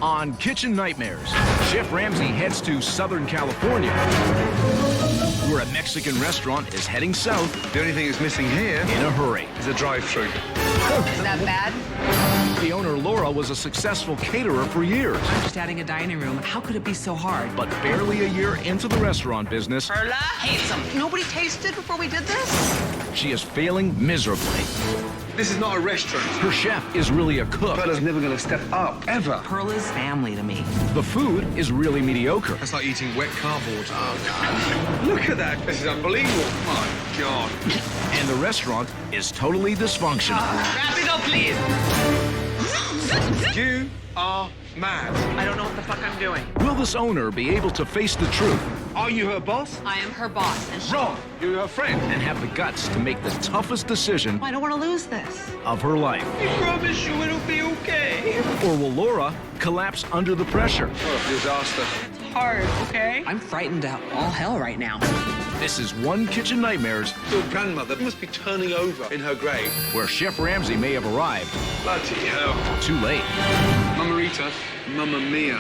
On Kitchen Nightmares, Chef Ramsay heads to Southern California, where a Mexican restaurant is heading south. The only thing that's missing here in a hurry is a drive-through. Is that bad? The owner, Laura, was a successful caterer for years. I'm just adding a dining room. How could it be so hard? But barely a year into the restaurant business, Perla hates them. Nobody tasted before we did this? she is failing miserably. This is not a restaurant. Her chef is really a cook. Perla's never going to step up, ever. Perla's family to me. The food is really mediocre. That's like eating wet cardboard. Oh, God. Look at that. This is unbelievable. My God. And the restaurant is totally dysfunctional. Rapido, please. You are mad. I don't know what the fuck I'm doing. Will this owner be able to face the truth Are you her boss? I am her boss, and Wrong. You're her friend. and have the guts to make the toughest decision I don't want to lose this. of her life? I promise you it'll be okay. Or will Laura collapse under the pressure? What a disaster. Hard, okay? I'm frightened to all hell right now. This is One Kitchen Nightmares, Your grandmother must be turning over in her grave. where Chef Ramsay may have arrived Bloody hell. too late. Mama Rita, Mamma Mia.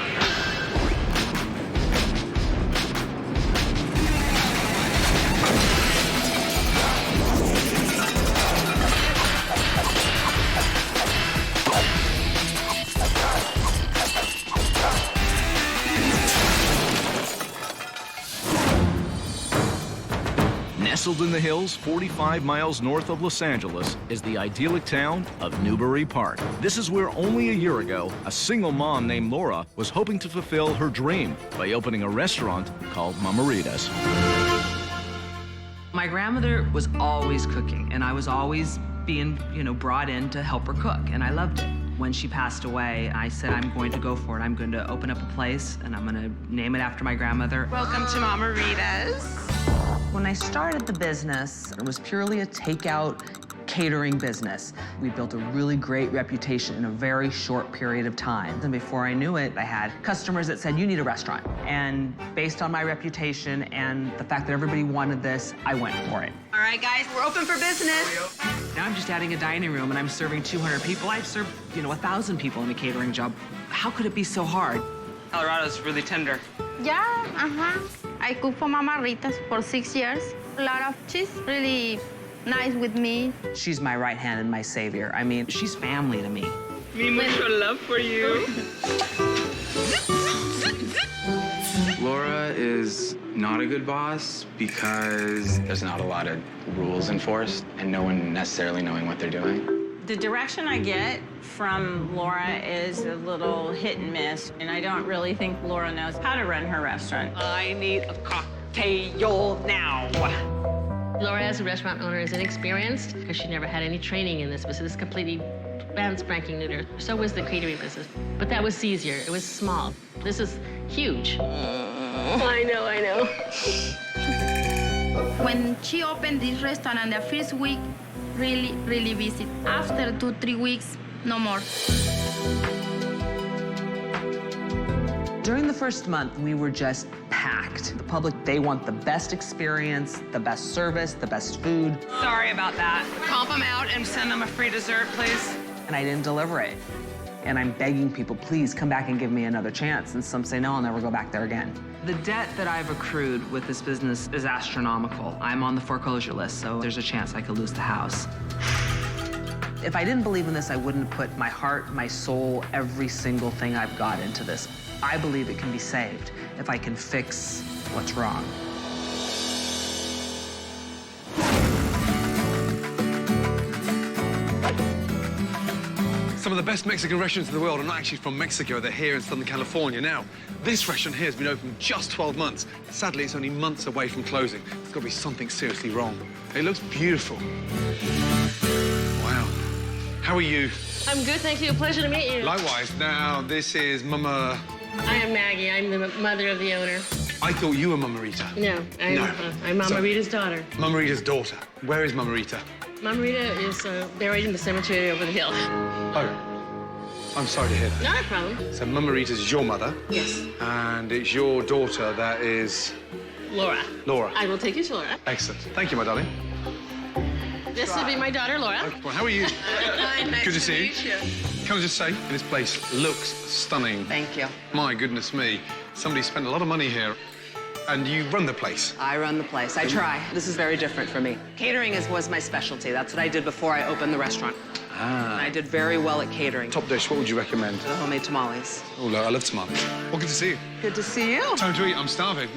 Nestled in the hills 45 miles north of Los Angeles is the idyllic town of Newbury Park. This is where only a year ago, a single mom named Laura was hoping to fulfill her dream by opening a restaurant called Mama Ritas. My grandmother was always cooking, and I was always being, brought in to help her cook, and I loved it. When she passed away, I said, I'm going to go for it. I'm going to open up a place, and I'm going to name it after my grandmother. Welcome to Mama Ritas. When I started the business, it was purely a takeout catering business. We built a really great reputation in a very short period of time. And before I knew it, I had customers that said, you need a restaurant. And based on my reputation and the fact that everybody wanted this, I went for it. All right, guys, we're open for business. Now I'm just adding a dining room and I'm serving 200 people. I've served, 1,000 people in a catering job. How could it be so hard? Colorado's really tender. Yeah, I cooked for Mama Ritas for 6 years. A lot of cheese, really nice with me. She's my right hand and my savior. I mean, she's family to me. Me mucho love for you. Laura is not a good boss because there's not a lot of rules enforced and no one necessarily knowing what they're doing. The direction I get from Laura is a little hit and miss, and I don't really think Laura knows how to run her restaurant. I need a cocktail now. Laura, as a restaurant owner, is inexperienced because she never had any training in this business, completely brand spanking new. So was the catering business, but that was easier. It was small. This is huge. I know. When she opened this restaurant and the first week, really, really busy. After 2-3 weeks, no more. During the first month, we were just packed. The public, they want the best experience, the best service, the best food. Sorry about that. Comp them out and send them a free dessert, please. And I didn't deliver it. And I'm begging people, please come back and give me another chance. And some say, no, I'll never go back there again. The debt that I've accrued with this business is astronomical. I'm on the foreclosure list, so there's a chance I could lose the house. If I didn't believe in this, I wouldn't have put my heart, my soul, every single thing I've got into this. I believe it can be saved if I can fix what's wrong. Some of the best Mexican restaurants in the world are not actually from Mexico. They're here in Southern California. Now, this restaurant here has been open just 12 months. Sadly, it's only months away from closing. There's got to be something seriously wrong. It looks beautiful. Wow. How are you? I'm good, thank you. A pleasure to meet you. Likewise. Now, this is Mama... I am Maggie. I'm the mother of the owner. I thought you were Mama Rita. No, I'm Mama So- Rita's daughter. Mama Rita's daughter. Where is Mama Rita? Mama Rita is buried in the cemetery over the hill. Oh. I'm sorry to hear that. Not a problem. So Mama Rita's your mother, Yes, and it's your daughter that is... Laura. Laura. I will take you to Laura. Excellent. Thank you, my darling. This will be my daughter, Laura. Well, how are you? Nice Good to see you. meet you. Can I just say, this place looks stunning. Thank you. My goodness me. Somebody spent a lot of money here. And you run the place. I run the place. I try. This is very different for me. Catering was my specialty. That's what I did before I opened the restaurant. And I did very well at catering. Top dish, what would you recommend? The homemade tamales. Oh, I love tamales. Well, good to see you. Good to see you. Time to eat. I'm starving.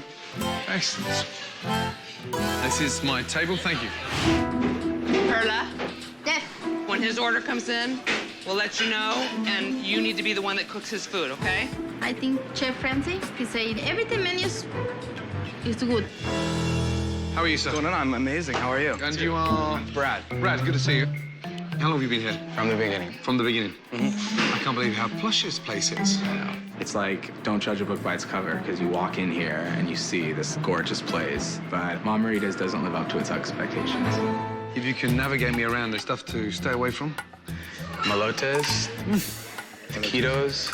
Excellent. This is my table. Thank you. Perla, Yes. when his order comes in, we'll let you know, and you need to be the one that cooks his food, okay? I think Chef Ramsay, he said everything menu is good. How are you, sir? I'm amazing. How are you? And you are? Brad. Brad, good to see you. How long have you been here? From the beginning. From the beginning. I can't believe how plush this place is. I know. It's like, don't judge a book by its cover, because you walk in here and you see this gorgeous place, but Mama Ritas doesn't live up to its expectations. If you can navigate me around, there's stuff to stay away from. Malotes, taquitos,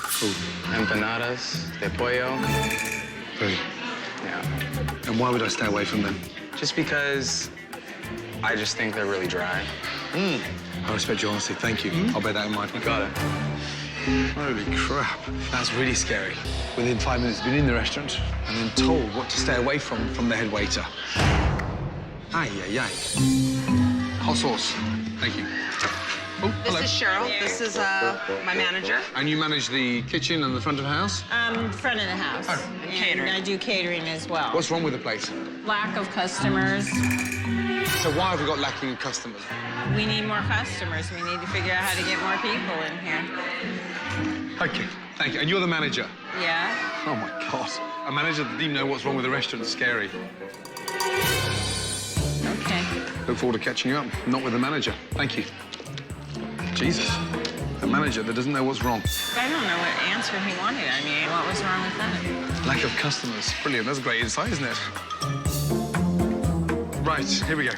empanadas, de pollo. Brilliant. Yeah. And why would I stay away from them? Just because I just think they're really dry. I respect your honesty. Thank you. I'll bear that in mind. You got it. Holy crap. That's really scary. Within 5 minutes, been in the restaurant and then told what to stay away from the head waiter. Ay, ay, ay. Hot sauce. Thank you. Oh, This hello. is Cheryl. This is my manager. And you manage the kitchen and the front of the house? Front of the house. Oh. And Catering. I do catering as well. What's wrong with the place? Lack of customers. So why have we got lacking customers? We need more customers. We need to figure out how to get more people in here. Okay, thank you. And you're the manager? Yeah? Oh, my God. A manager that didn't even know what's wrong with the restaurant is scary. Okay. Look forward to catching you up. Not with the manager. Thank you. Jesus. A manager that doesn't know what's wrong. I don't know what answer he wanted. I mean, what was wrong with that? Lack of customers. Brilliant. That's a great insight, isn't it? Right, here we go.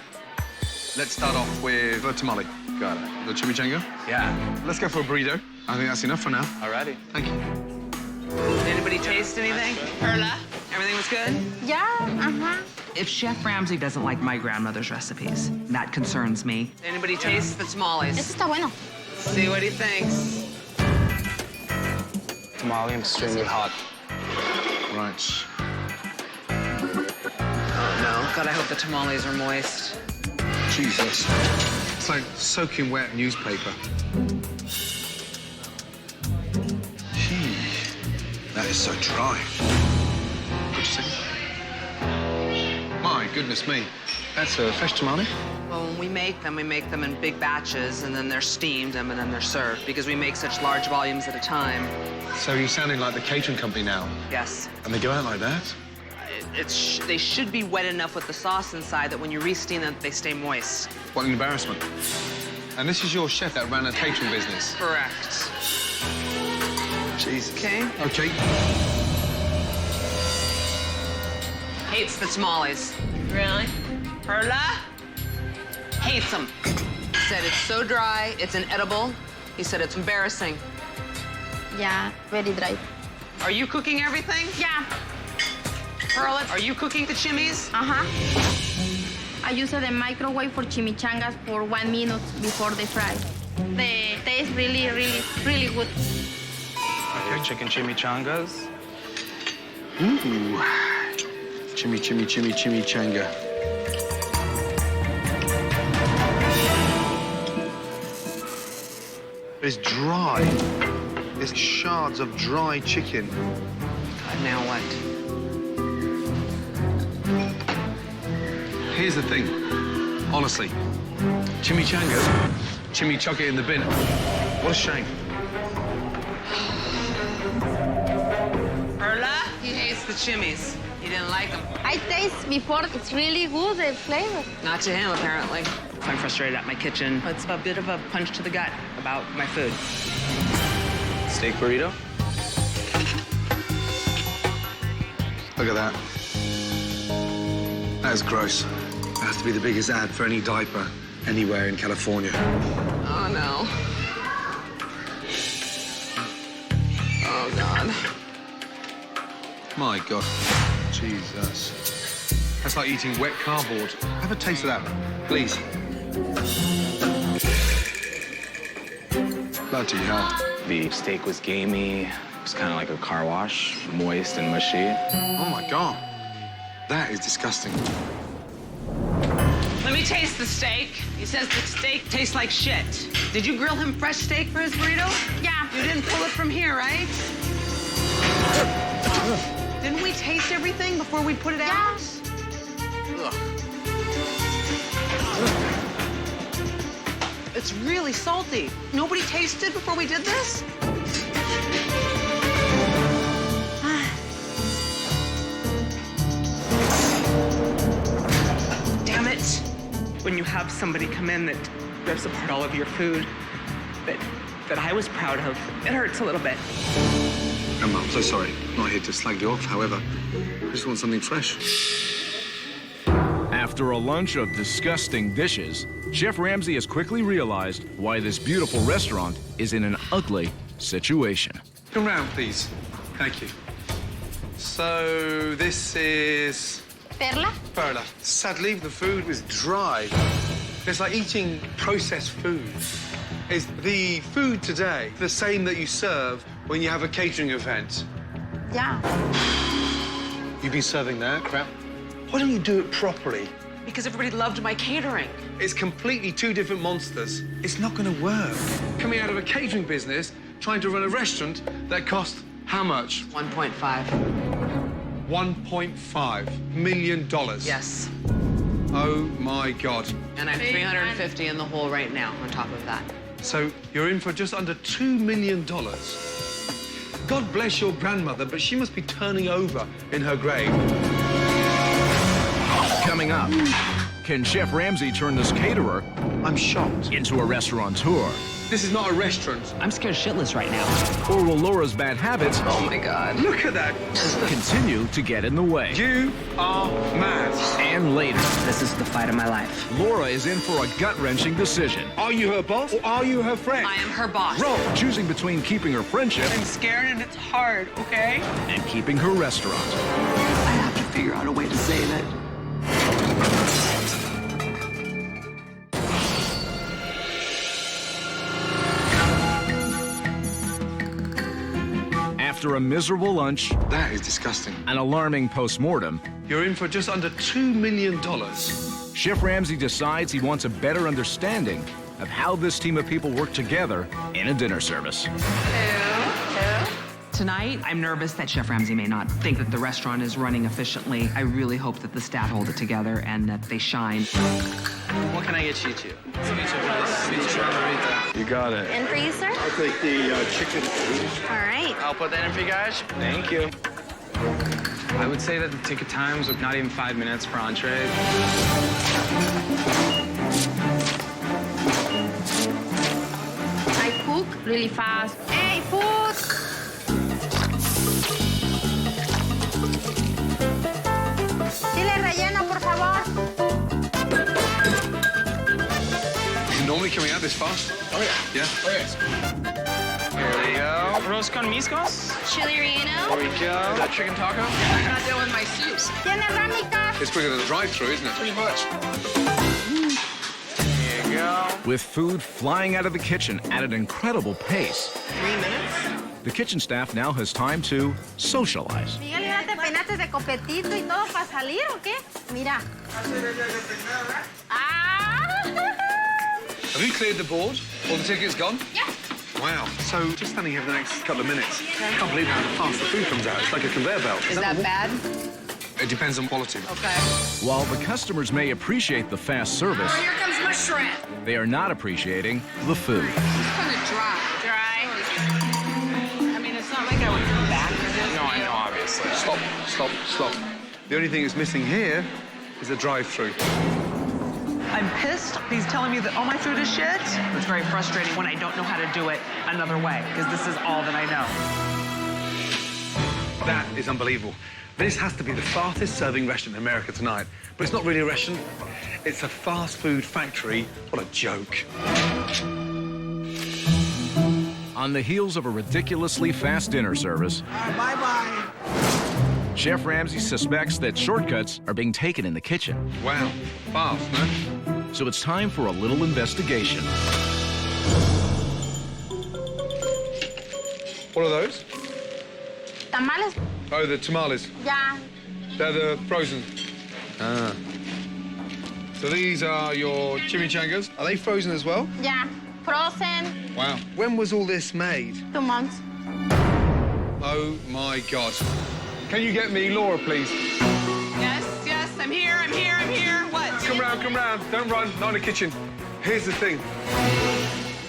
Let's start off with the tamale. Got it. The chimichanga. Yeah. Let's go for a burrito. I think that's enough for now. Alrighty. Thank you. Did anybody taste anything? Perla, everything was good? Yeah, If Chef Ramsay doesn't like my grandmother's recipes, that concerns me. Did anybody taste the tamales? Esto está bueno. See what he thinks. Tamale extremely hot. Right. Oh, no. God, I hope the tamales are moist. Jesus. It's like soaking wet newspaper. Gee, that is so dry. What'd you say? My goodness me. That's a fresh tamale? Well, when we make them in big batches, and then they're steamed, and then they're served, because we make such large volumes at a time. So you're sounding like the catering company now. Yes. And they go out like that? They should be wet enough with the sauce inside that when you re-steam them, they stay moist. What an embarrassment. And this is your chef that ran a catering business? Correct. Jesus. Okay. Okay. Hates the tamales. Really? Perla hates them. Said it's so dry, it's inedible. He said it's embarrassing. Yeah, very dry. Are you cooking everything? Yeah. Perla, are you cooking the chimis? I use the microwave for chimichangas for 1 minute before they fry. The taste really, really, really good. Your chicken chimichangas. Ooh. Chimichanga. It's dry. It's shards of dry chicken. God, now what? Here's the thing. Honestly, chimichanga it in the bin. What a shame. Perla, he hates the chimis. He didn't like them. I taste before, it's really good, the flavor. Not to him, apparently. I'm frustrated at my kitchen. It's a bit of a punch to the gut about my food. Steak burrito. Look at that. That is gross. It has to be the biggest ad for any diaper anywhere in California. Oh, no. Oh, God. My God. Jesus. That's like eating wet cardboard. Have a taste of that, please. Bloody hell. The steak was gamey. It was kind of like a car wash, moist and mushy. Oh, my God. That is disgusting. Let me taste the steak. He says the steak tastes like shit. Did you grill him fresh steak for his burrito? Yeah. You didn't pull it from here, right? Didn't we taste everything before we put it out? Ugh. It's really salty. Nobody tasted before we did this? Damn it. When you have somebody come in that rips apart all of your food that I was proud of, it hurts a little bit. Emma, I'm so sorry. I'm not here to slag you off, however. I just want something fresh. After a lunch of disgusting dishes, Chef Ramsay has quickly realized why this beautiful restaurant is in an ugly situation. Come round, please. Thank you. So, this is... Perla? Perla. Sadly, the food was dry. It's like eating processed food. Is the food today the same that you serve when you have a catering event? Yeah. You've been serving that crap? Why don't you do it properly? Because everybody loved my catering. It's completely two different monsters. It's not going to work. Coming out of a catering business, trying to run a restaurant that cost how much? 1.5. $1.5 million. Yes. Oh, my God. And I'm 350 in the hole right now on top of that. So you're in for just under $2 million. God bless your grandmother, but she must be turning over in her grave. Coming up, can Chef Ramsay turn this caterer I'm shocked. into a restaurateur? This is not a restaurant. I'm scared shitless right now. Or will Laura's bad habits Oh, my God. Look at that. continue to get in the way? You are mad. And later, This is the fight of my life. Laura is in for a gut-wrenching decision. Are you her boss or are you her friend? I am her boss. Wrong. Choosing between keeping her friendship I'm scared and it's hard, okay? and keeping her restaurant. I have to figure out a way to save it. After a miserable lunch, That is disgusting. an alarming post-mortem, You're in for just under $2 million. Chef Ramsay decides he wants a better understanding of how this team of people work together in a dinner service. Tonight, I'm nervous that Chef Ramsay may not think that the restaurant is running efficiently. I really hope that the staff hold it together and that they shine. What can I get you to? Ceviche Rita. You got it. And for you, sir? I'll take the chicken. All right. I'll put that in for you guys. Thank you. I would say that the ticket times are not even 5 minutes per entree. I cook really fast. Hey, food! Chile relleno, por favor. Normally coming out this fast? Oh, yeah. Yeah? Oh, yes. Here we go. Arroz con miscos. Chile relleno. There we go. That chicken taco. I'm not done with my soups. ¿Tiene rámicas? It's quicker than a drive-through, isn't it? Pretty much. Here you go. With food flying out of the kitchen at an incredible pace, 3 minutes? the kitchen staff now has time to socialize. Miguel, ¿ya te peinaste de copetito y todo para salir o qué? Mira. Ah! Have you cleared the board? All the tickets gone? Yeah. Wow. So just standing here for the next couple of minutes. I can't believe how fast the food comes out. It's like a conveyor belt. Is that bad? It depends on quality. Okay. While the customers may appreciate the fast service, Here comes my shrimp. they are not appreciating the food. It's kind of dry. Dry? I mean, it's not like I would come back for this. No, I know, obviously. Stop, stop, stop. The only thing that's missing here is a drive-through. I'm pissed. He's telling me that all my food is shit. It's very frustrating when I don't know how to do it another way, because this is all that I know. That is unbelievable. This has to be the fastest serving restaurant in America tonight. But it's not really a restaurant. It's a fast food factory. What a joke. On the heels of a ridiculously fast dinner service, Bye-bye. Chef Ramsay suspects that shortcuts are being taken in the kitchen. Wow. Fast, no? So it's time for a little investigation. What are those? Tamales? Oh, the tamales. Yeah. They're the frozen. Ah. So these are your chimichangas. Are they frozen as well? Yeah. Frozen. Wow. When was all this made? 2 months. Oh, my God. Can you get me Laura, please? Yes, I'm here. What? Come round. Don't run. Not in the kitchen. Here's the thing.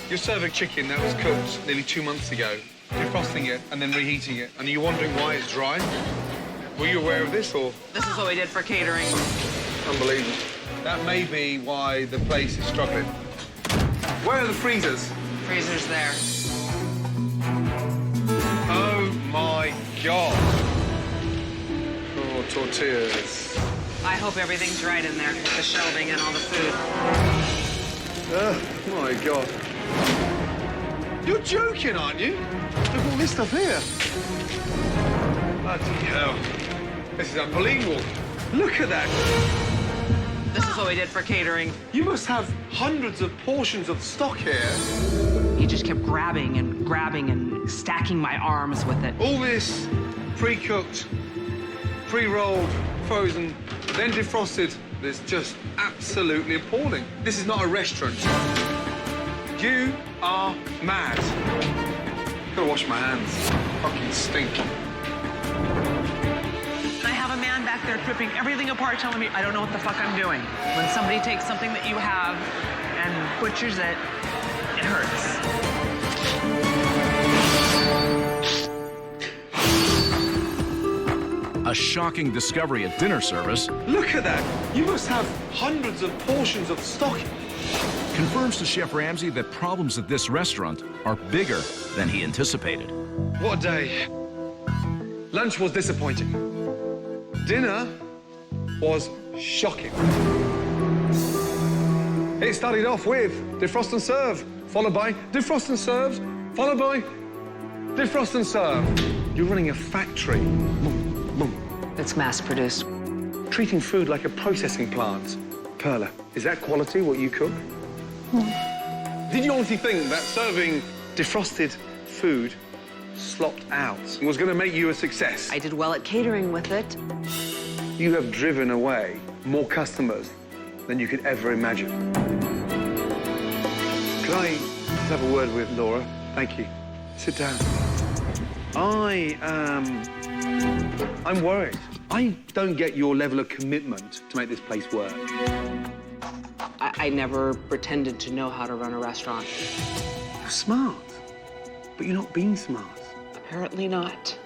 You're serving chicken that was cooked nearly 2 months ago, defrosting it and then reheating it, and you're wondering why it's dry? Were you aware of this, or? This is what we did for catering. Unbelievable. That may be why the place is struggling. Where are the freezers? Freezer's there. Oh, my God. Oh, tortillas. I hope everything's right in there, the shelving and all the food. Oh, my God. You're joking, aren't you? Look at all this stuff here. Bloody hell. This is unbelievable. Look at that. This is what we did for catering. You must have hundreds of portions of stock here. He just kept grabbing and stacking my arms with it. All this pre-cooked, pre-rolled, frozen, then defrosted. It's just absolutely appalling. This is not a restaurant. You are mad. Gotta wash my hands. Fucking stink. I have a man back there tripping everything apart, telling me I don't know what the fuck I'm doing. When somebody takes something that you have and butchers it, it hurts. A shocking discovery at dinner service Look at that. You must have hundreds of portions of stock. confirms to Chef Ramsay that problems at this restaurant are bigger than he anticipated. What a day. Lunch was disappointing. Dinner was shocking. It started off with defrost and serve, followed by defrost and serve, followed by defrost and serve. You're running a factory. It's mass-produced. Treating food like a processing plant. Perla, is that quality, what you cook? Did you honestly think that serving defrosted food slopped out was going to make you a success? I did well at catering with it. You have driven away more customers than you could ever imagine. Can I just have a word with Laura? Thank you. Sit down. I'm worried. I don't get your level of commitment to make this place work. I never pretended to know how to run a restaurant. You're smart, but you're not being smart. Apparently not.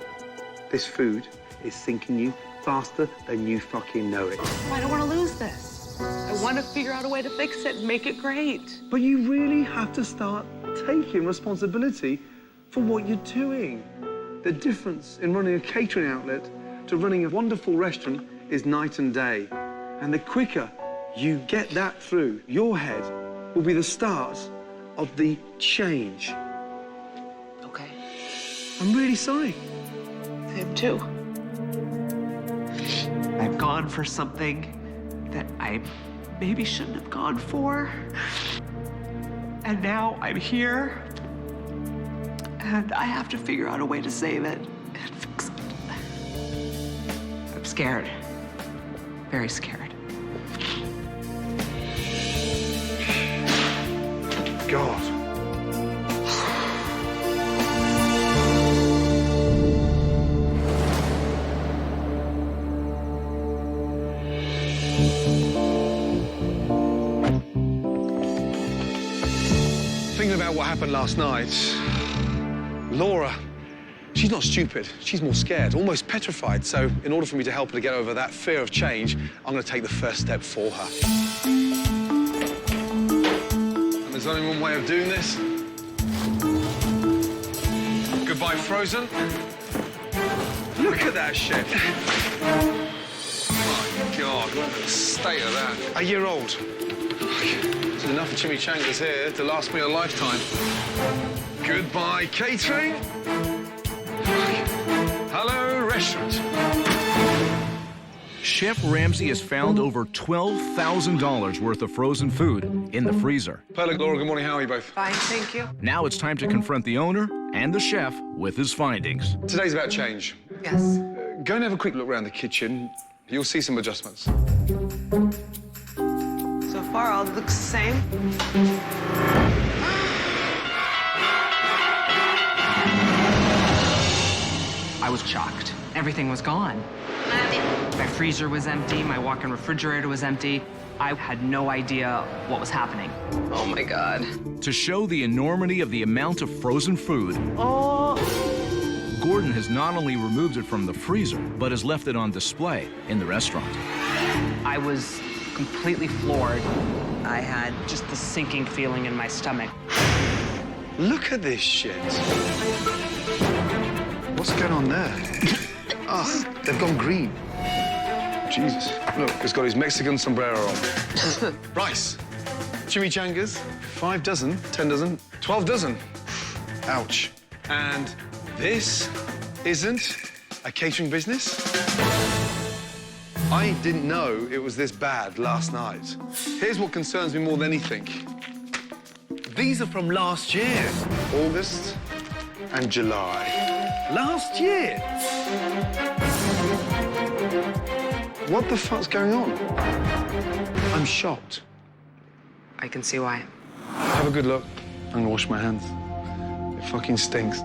This food is sinking you faster than you fucking know it. I don't want to lose this. I want to figure out a way to fix it and make it great. But you really have to start taking responsibility for what you're doing. The difference in running a catering outlet to running a wonderful restaurant is night and day. And the quicker you get that through your head will be the start of the change. Okay. I'm really sorry. Him too. I've gone for something that I maybe shouldn't have gone for. And now I'm here. And I have to figure out a way to save it and fix it. I'm scared. Very scared. God. Thinking about what happened last night, Laura, she's not stupid. She's more scared, almost petrified. So in order for me to help her to get over that fear of change, I'm going to take the first step for her. And there's only one way of doing this. Goodbye, frozen. Look at that shit. My God, look at the state of that. A year old. There's enough chimichangas here to last me a lifetime. Goodbye, catering. Hello, restaurant. Chef Ramsay has found over $12,000 worth of frozen food in the freezer. Perla, Laura, good morning. How are you both? Fine, thank you. Now it's time to confront the owner and the chef with his findings. Today's about change. Yes. Go and have a quick look around the kitchen. You'll see some adjustments. So far, all looks the same. I was shocked. Everything was gone. My freezer was empty, my walk-in refrigerator was empty. I had no idea what was happening. Oh my God. To show the enormity of the amount of frozen food, Gordon has not only removed it from the freezer, but has left it on display in the restaurant. I was completely floored. I had just the sinking feeling in my stomach. Look at this shit. What's going on there? Oh, they've gone green. Jesus. Look, he's got his Mexican sombrero on. Rice. Chimichangas. 5 dozen, 10 dozen, 12 dozen. Ouch. And this isn't a catering business? I didn't know it was this bad last night. Here's what concerns me more than anything. These are from last year. August and July. Last year? What the fuck's going on? I'm shocked. I can see why. Have a good look. I'm gonna wash my hands. It fucking stinks.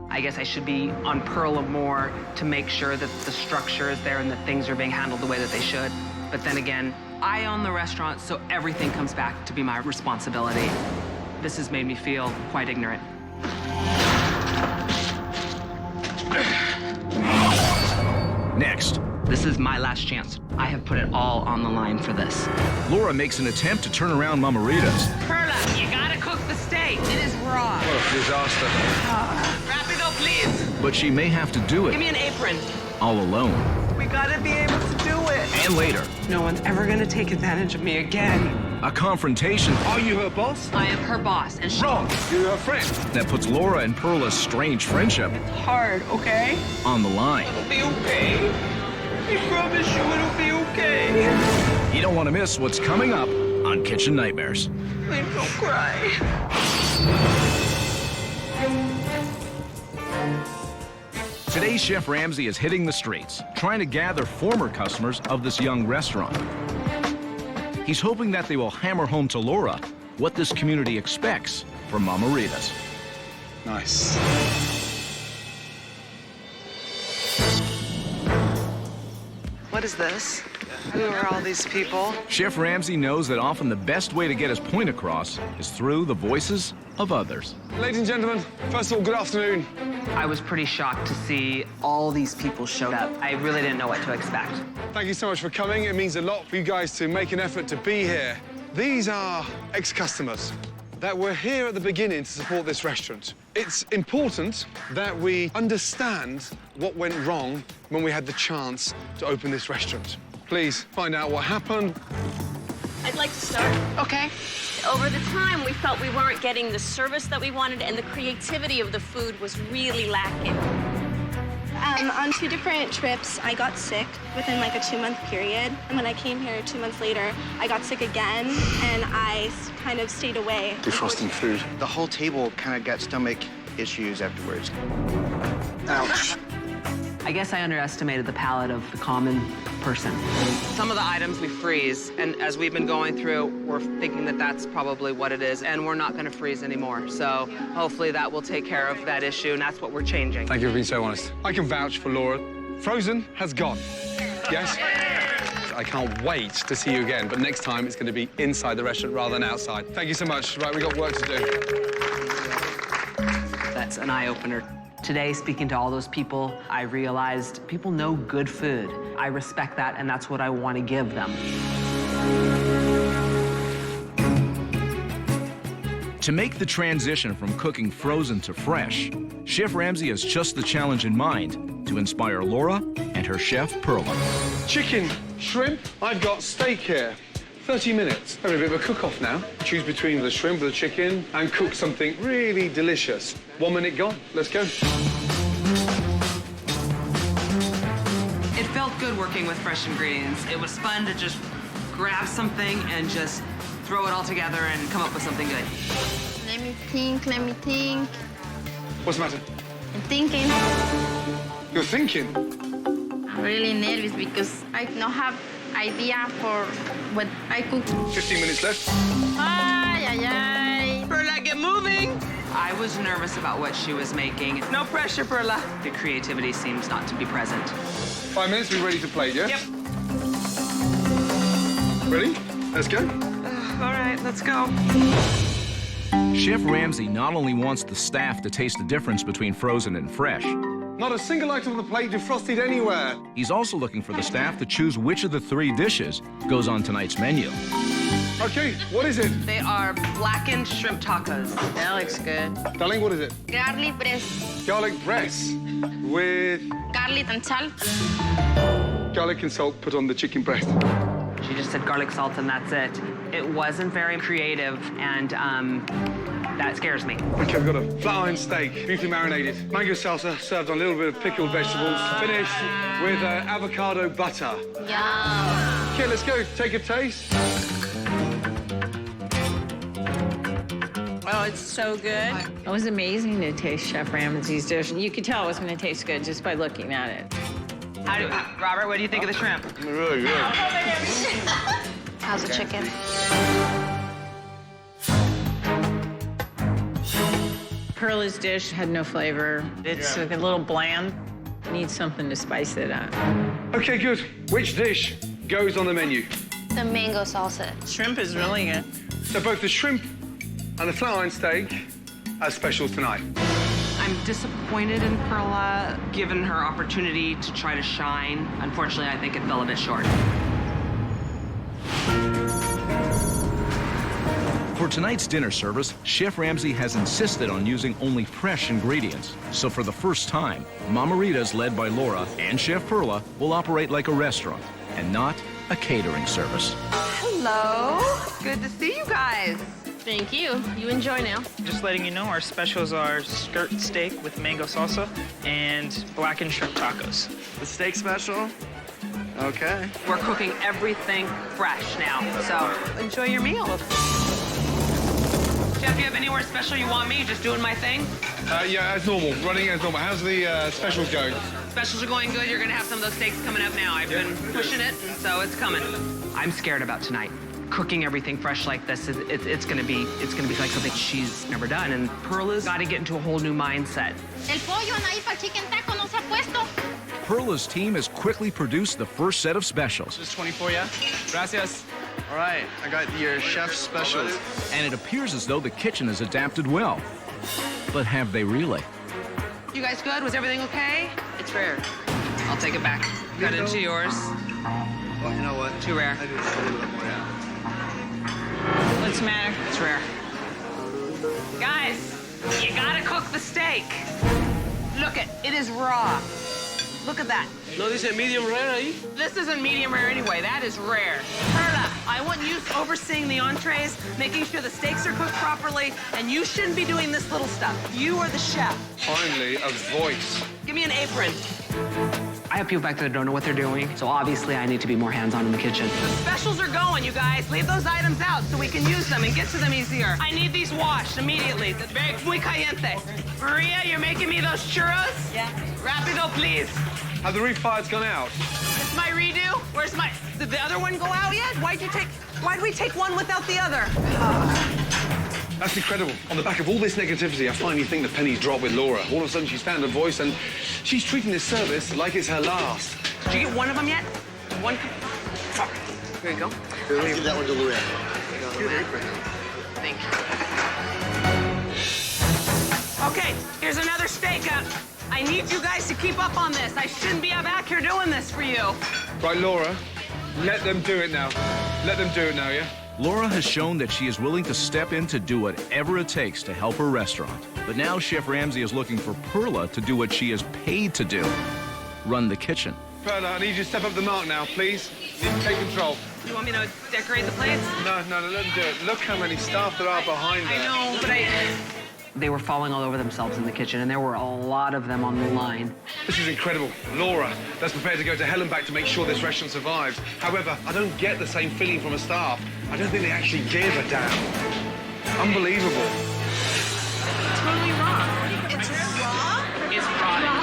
I guess I should be on Perla more to make sure that the structure is there and that things are being handled the way that they should. But then again, I own the restaurant, so everything comes back to be my responsibility. This has made me feel quite ignorant. Next, This is my last chance. I have put it all on the line for this. Laura makes an attempt to turn around Mama Ritas. Perla, you gotta cook the steak. It is raw. What a disaster. Rapido, please. But she may have to do Give it me an apron. all alone. We gotta be able to do it. And later, No one's ever gonna take advantage of me again. a confrontation Are you her boss? I am her boss, and she... Wrong. You're her friend. that puts Laura and Perla's strange friendship hard, okay? on the line. It'll be okay. I promise you it'll be okay. You don't want to miss what's coming up on Kitchen Nightmares. Please don't cry. Today, Chef Ramsay is hitting the streets, trying to gather former customers of this young restaurant. He's hoping that they will hammer home to Laura what this community expects from Mama Ritas. Nice. What is this? Who are all these people? Chef Ramsay knows that often the best way to get his point across is through the voices of others. Ladies and gentlemen, first of all, good afternoon. I was pretty shocked to see all these people showed up. I really didn't know what to expect. Thank you so much for coming. It means a lot for you guys to make an effort to be here. These are ex-customers that were here at the beginning to support this restaurant. It's important that we understand what went wrong when we had the chance to open this restaurant. Please find out what happened. I'd like to start. Okay. Over the time, we felt we weren't getting the service that we wanted, and the creativity of the food was really lacking. On 2 different trips, I got sick within like a 2-month period. And when I came here 2 months later, I got sick again, and I kind of stayed away. Defrosting food. The whole table kind of got stomach issues afterwards. Ouch. I guess I underestimated the palate of the common person. Some of the items we freeze, and as we've been going through, we're thinking that that's probably what it is, and we're not going to freeze anymore. So hopefully that will take care of that issue, and that's what we're changing. Thank you for being so honest. I can vouch for Laura. Frozen has gone. Yes? I can't wait to see you again, but next time it's going to be inside the restaurant rather than outside. Thank you so much. Right, we've got work to do. That's an eye-opener. Today, speaking to all those people, I realized people know good food. I respect that, and that's what I want to give them. To make the transition from cooking frozen to fresh, Chef Ramsay has just the challenge in mind to inspire Laura and her chef, Perla. Chicken, shrimp, I've got steak here. 30 minutes. Having a bit of a cook-off now. Choose between the shrimp or the chicken and cook something really delicious. 1 minute gone. Let's go. It felt felt good working with fresh ingredients. It was fun to just grab something and just throw it all together and come up with something good. Let me think. What's the matter? I'm thinking. You're thinking? I'm really nervous because I don't have idea for what I cook. 15 minutes left. Ay. Perla, get moving! I was nervous about what she was making. No pressure, Perla. The creativity seems not to be present. 5 minutes, we're ready to play, yeah? Yep. Ready? Let's go. All right, let's go. Chef Ramsay not only wants the staff to taste the difference between frozen and fresh, Not a single item on the plate defrosted anywhere. he's also looking for the staff to choose which of the 3 dishes goes on tonight's menu. Okay, what is it? They are blackened shrimp tacos. That looks good. Darling, what is it? Garlic breast, Garlic breast with garlic and salt. garlic and salt put on the chicken breast. She just said garlic salt and that's it. It wasn't very creative and that scares me. Okay, we've got a flat iron steak, beautifully marinated. Mango salsa served on a little bit of pickled vegetables, finished with avocado butter. Yum. Okay, let's go. Take a taste. Oh, it's so good. It was amazing to taste Chef Ramsay's dish. You could tell it was going to taste good just by looking at it. Robert, what do you think of the shrimp? Really good. How's the chicken? Perla's dish had no flavor. It's like a little bland. Needs something to spice it up. Okay, good. Which dish goes on the menu? The mango salsa. Shrimp is really good. So both the shrimp and the flat iron steak are specials tonight. I'm disappointed in Perla, given her opportunity to try to shine. Unfortunately, I think it fell a bit short. For tonight's dinner service, Chef Ramsay has insisted on using only fresh ingredients. So for the first time, Mama Ritas, led by Laura, and Chef Perla will operate like a restaurant and not a catering service. Hello. Good to see you guys. Thank you. You enjoy now. Just letting you know, our specials are skirt steak with mango salsa and blackened shrimp tacos. The steak special? Okay. We're cooking everything fresh now, so enjoy your meal. Chef, you have anywhere special you want me? Just doing my thing? Yeah, as normal. Running as normal. How's the specials going? Specials are going good. You're gonna have some of those steaks coming up now. I've been pushing it, and so it's coming. I'm scared about tonight. Cooking everything fresh like this, it's gonna be like something she's never done. And Perla's got to get into a whole new mindset. El pollo ahí para chicken taco no se ha puesto. Perla's team has quickly produced the first set of specials, Just 24, yeah? Gracias. All right, I got your chef's specials. and it appears as though the kitchen has adapted well. But have they really? You guys good? Was everything okay? It's rare. I'll take it back. Cut into yours. Well, you know what? Too rare. I do just a little bit more, yeah. What's the matter? It's rare. Guys, you gotta cook the steak. Look it is raw. Look at that. No dice medium rare ahí? This isn't medium rare anyway. That is rare. Perla, I want you overseeing the entrees, making sure the steaks are cooked properly, and you shouldn't be doing this little stuff. You are the chef. Finally, a voice. Give me an apron. I have people back there that don't know what they're doing, so obviously I need to be more hands-on in the kitchen. The specials are going, you guys. Leave those items out so we can use them and get to them easier. I need these washed immediately. That's very muy caliente. Maria, you're making me those churros? Yeah. Rapido, please. Have the refires gone out? It's my redo. Where's my... Did the other one go out yet? Why'd we take one without the other? That's incredible. On the back of all this negativity, I finally think the penny's dropped with Laura. All of a sudden, she's found her voice, and she's treating this service like it's her last. Did you get one of them yet? One? Fuck. Here you go. Here, let me give that one to Luann. Thank you. Okay, here's another steak. I need you guys to keep up on this. I shouldn't be back here doing this for you. Right, Laura, let them do it now. Let them do it now, yeah? Laura has shown that she is willing to step in to do whatever it takes to help her restaurant. But now Chef Ramsay is looking for Perla to do what she is paid to do, run the kitchen. Perla, I need you to step up the mark now, please. You need to take control. You want me to decorate the plates? No, let them do it. Look how many staff there are behind there. I know, but They were falling all over themselves in the kitchen, and there were a lot of them on the line. This is incredible. Laura, that's prepared to go to hell and back to make sure this restaurant survives. However, I don't get the same feeling from a staff. I don't think they actually give a damn. Unbelievable. Totally wrong. It's raw? It's raw.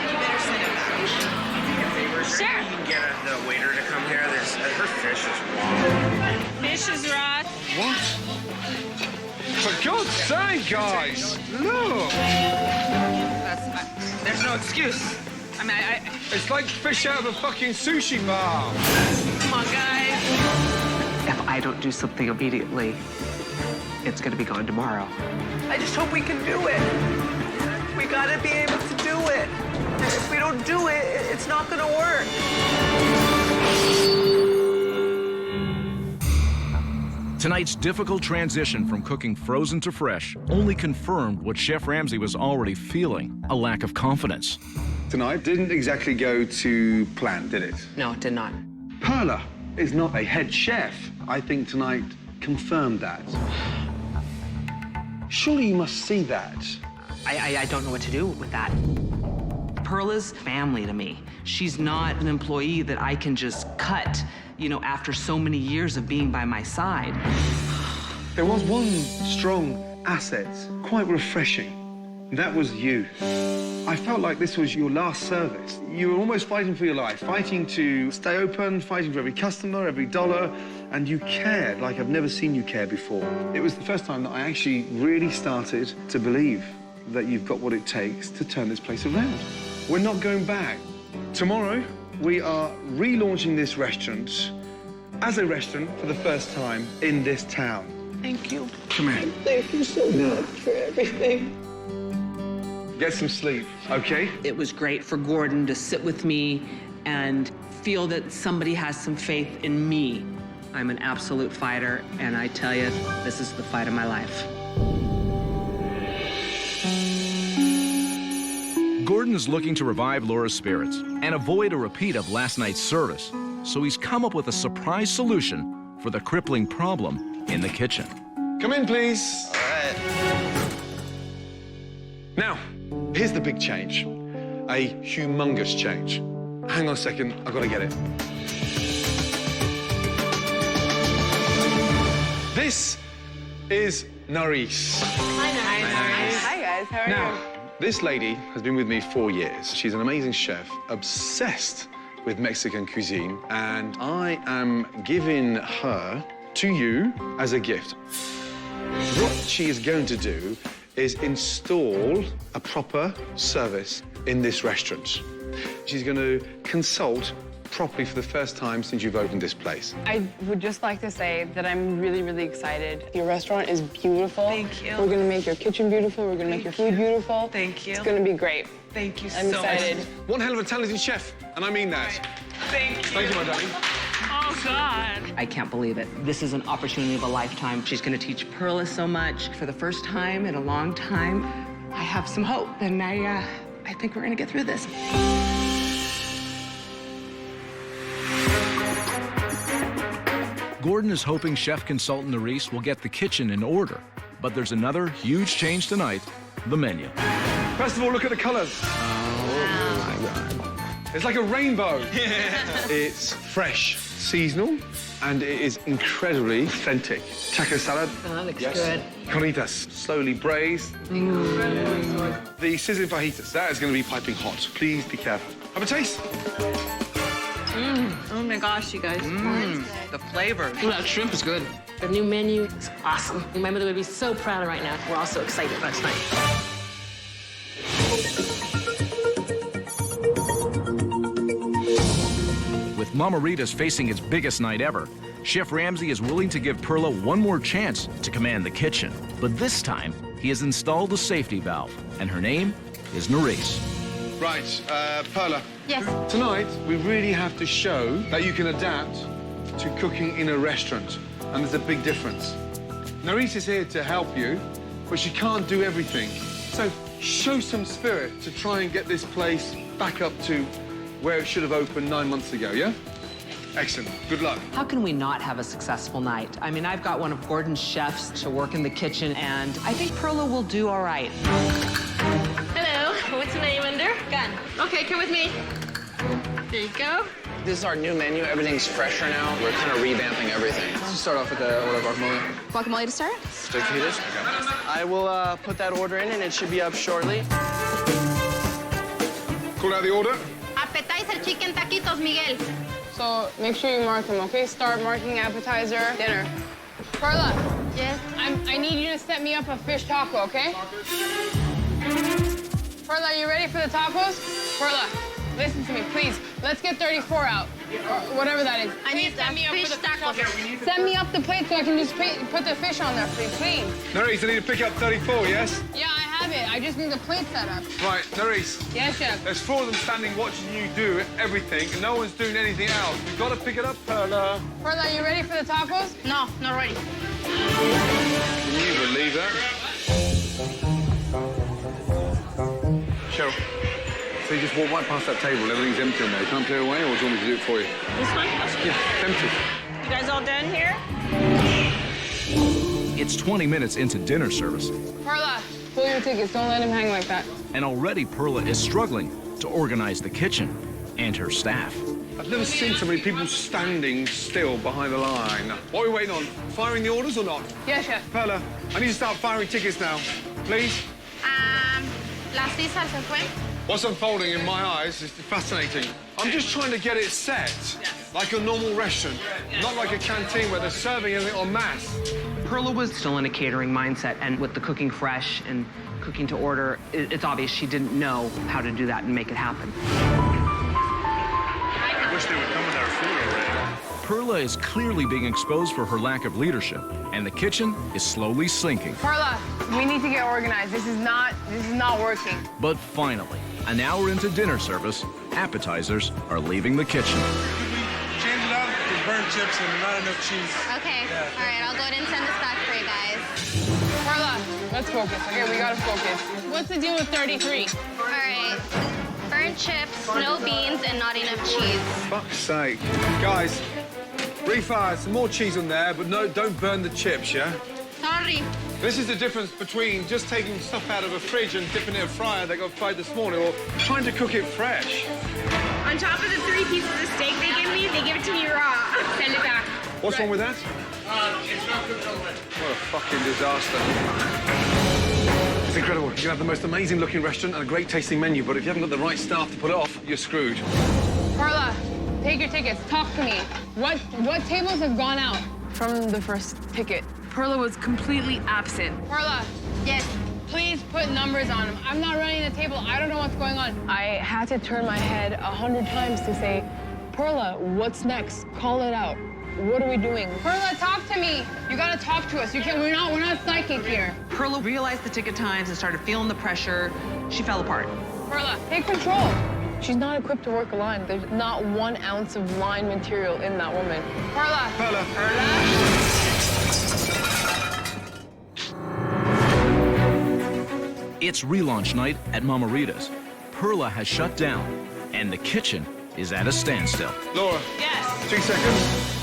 You better send it back. Sure. You can get the waiter to come here. Her fish is raw. Fish is raw. What? For God's sake, guys! Look! There's no excuse. I mean, It's like fish out of a fucking sushi bar. come on, guys. If I don't do something immediately, it's gonna be gone tomorrow. I just hope we can do it. We gotta be able to do it. If we don't do it, it's not gonna work. Tonight's difficult transition from cooking frozen to fresh only confirmed what Chef Ramsay was already feeling, a lack of confidence. Tonight didn't exactly go to plan, did it? No, it did not. Perla is not a head chef. I think tonight confirmed that. Surely you must see that. I don't know what to do with that. Perla's family to me. She's not an employee that I can just cut, you know, after so many years of being by my side. There was one strong asset, quite refreshing. That was you. I felt like this was your last service. You were almost fighting for your life, fighting to stay open, fighting for every customer, every dollar, and you cared like I've never seen you care before. It was the first time that I actually really started to believe that you've got what it takes to turn this place around. We're not going back. Tomorrow, we are relaunching this restaurant as a restaurant for the first time in this town. Thank you. Come here. Thank you so much for everything. Get some sleep, okay? It was great for Gordon to sit with me and feel that somebody has some faith in me. I'm an absolute fighter, and I tell you, this is the fight of my life. Gordon is looking to revive Laura's spirits and avoid a repeat of last night's service, so he's come up with a surprise solution for the crippling problem in the kitchen. Come in, please. All right. Now, here's the big change. A humongous change. Hang on a second, I've got to get it. This is Naris. Hi, guys. How are Now, this lady has been with me 4 years. She's an amazing chef, obsessed with Mexican cuisine, and I am giving her to you as a gift. What she is going to do is install a proper service in this restaurant. She's going to consult properly for the first time since you've opened this place. I would just like to say that I'm really, really excited. Your restaurant is beautiful. Thank you. We're gonna make your kitchen beautiful. We're gonna make your food beautiful. Thank you. It's gonna be great. Thank you I'm so excited. much. One hell of a talented chef, and I mean that. Thank you. Thank you, my darling. Oh, God. I can't believe it. This is an opportunity of a lifetime. She's gonna teach Perla so much. For the first time in a long time, I have some hope, and I think we're gonna get through this. Gordon is hoping chef consultant Naris will get the kitchen in order, but there's another huge change tonight, the menu. First of all, look at the colors. Oh, my God. It's like a rainbow. It's fresh, seasonal, and it is incredibly authentic. Taco salad. Oh, that looks good. Cornitas, slowly braised. The sizzling fajitas, that is going to be piping hot. Please be careful. Have a taste. Oh my gosh, you guys. The flavor. Ooh, that shrimp is good. The new menu is awesome. My mother would be so proud right now. We're all so excited last night. With Mama Ritas facing its biggest night ever, Chef Ramsay is willing to give Perla one more chance to command the kitchen. But this time, he has installed a safety valve, and her name is Naris. Right, Perla. Yes. Tonight, we really have to show that you can adapt to cooking in a restaurant, and there's a big difference. Naris is here to help you, but she can't do everything. So show some spirit to try and get this place back up to where it should have opened 9 months ago, yeah? Excellent. Good luck. How can we not have a successful night? I mean, I've got one of Gordon's chefs to work in the kitchen, and I think Perla will do all right. Hello, what's your name under? Gun. Okay, come with me. There you go. This is our new menu. Everything's fresher now. We're kind of revamping everything. Let's start off with the order of guacamole. Guacamole to start? Steak fajitas. I will put that order in, and it should be up shortly. Call out the order. Appetizer chicken taquitos, Miguel. So make sure you mark them, okay? Start marking appetizer, dinner. Perla. Yes? I need you to set me up a fish taco, okay? Perla, you ready for the tacos? Perla, listen to me, please. Let's get 34 out, or whatever that is. I need set me up fish for the taco. Set me up the plate so I can just put the fish on there, please. Nerys, I need to pick up 34, yes? Yeah, I have it. I just need the plate set up. Right, Nerys. Yes, chef. There's 4 of them standing watching you do everything, and no one's doing anything else. You've got to pick it up, Perla. Perla, you ready for the tacos? No, not ready. Can you believe that? Cheryl, so you just walk right past that table, everything's empty on there. Can I clear away, or do you want me to do it for you? This one? Yeah, it's empty. You guys all done here? It's 20 minutes into dinner service, Perla, pull your tickets. Don't let him hang like that. and already Perla is struggling to organize the kitchen and her staff. I've never seen so many people standing still behind the line. What are we waiting on? Firing the orders or not? Yes, chef. Perla, I need to start firing tickets now. Please? La sisa se fue. What's unfolding in my eyes is fascinating. I'm just trying to get it set like a normal restaurant, not like a canteen where they're serving everything en masse. Perla was still in a catering mindset, and with the cooking fresh and cooking to order, it's obvious she didn't know how to do that and make it happen. I wish they would come with our food already. Perla is clearly being exposed for her lack of leadership, and the kitchen is slowly sinking. Perla, we need to get organized. This is not working. But finally, an hour into dinner service, appetizers are leaving the kitchen. Change it up with burnt chips and not enough cheese. Okay. All right, I'll go ahead and send this back for you guys. Perla, let's focus. Okay, we gotta focus. What's the deal with 33? All right. Burnt chips, no beans, and not enough cheese. Fuck's sake. Guys, refire some more cheese on there, but no, don't burn the chips, yeah? Sorry. This is the difference between just taking stuff out of a fridge and dipping it in a fryer that got fried this morning, or trying to cook it fresh. On top of the 3 pieces of steak they give it to me raw. Send it back. What's wrong with that? It's not cooked all the way. What a fucking disaster. It's incredible. You have the most amazing looking restaurant and a great tasting menu, but if you haven't got the right staff to pull it off, you're screwed. Perla, take your tickets. Talk to me. What tables have gone out from the first ticket? Perla was completely absent. Perla, Yes. please put numbers on them. I'm not running the table. I don't know what's going on. I had to turn my head 100 times to say, Perla, what's next? Call it out. What are we doing? Perla, talk to me. You gotta talk to us. We're not psychic here. Perla realized the ticket times and started feeling the pressure. She fell apart. Perla, take control. She's not equipped to work a line. There's not 1 ounce of line material in that woman. Perla. Perla. It's relaunch night at Mama Ritas. Perla has shut down, and the kitchen is at a standstill. Laura. Yes. 2 seconds.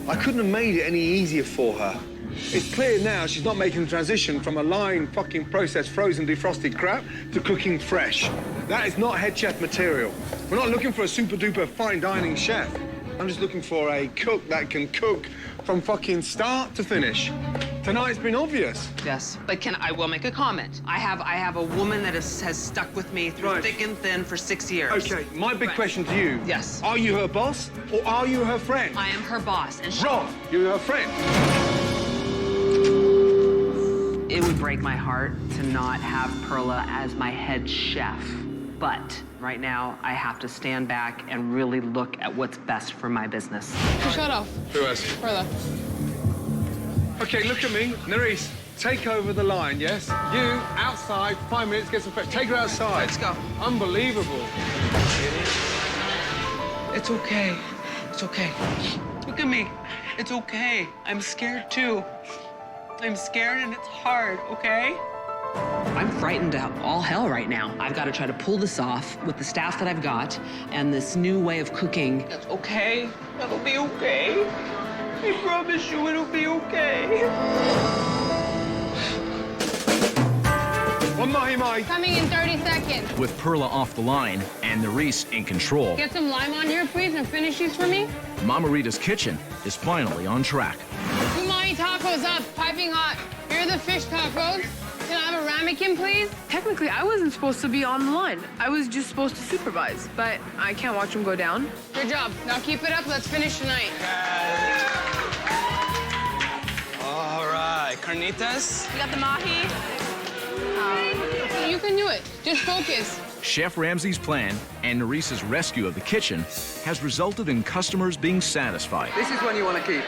I couldn't have made it any easier for her. It's clear now she's not making the transition from a line fucking processed, frozen, defrosted crap to cooking fresh. That is not head chef material. We're not looking for a super duper fine dining chef. I'm just looking for a cook that can cook from fucking start to finish. Tonight's been obvious. Yes, but I will make a comment. I have a woman that has stuck with me through thick and thin for 6 years. Okay, my big question to you. Yes. Are you her boss or are you her friend? I am her boss, and she... Wrong. You're her friend. It would break my heart to not have Perla as my head chef. But right now, I have to stand back and really look at what's best for my business. Shut off. Who else? Perla. Okay, look at me. Nerys, take over the line, yes? You, outside, 5 minutes, get some fresh. Take her outside. Let's go. Unbelievable. It's okay. It's okay. Look at me. It's okay. I'm scared too. I'm scared and it's hard, okay? I'm frightened to all hell right now. I've got to try to pull this off with the staff that I've got and this new way of cooking. That's okay. That'll be okay. I promise you it'll be okay. One mahi-mahi. Coming in 30 seconds. With Perla off the line and Nerys in control, Get some lime on here, please, and finish these for me. Mama Rita's kitchen is finally on track. 2 mahi tacos up, piping hot. Here are the fish tacos. Can I have a ramekin, please? Technically, I wasn't supposed to be on the line. I was just supposed to supervise, but I can't watch them go down. Good job. Now keep it up. Let's finish tonight. All right, carnitas. We got the mahi. You can do it. Just focus. Chef Ramsay's plan and Nerys's rescue of the kitchen has resulted in customers being satisfied. This is one you want to keep.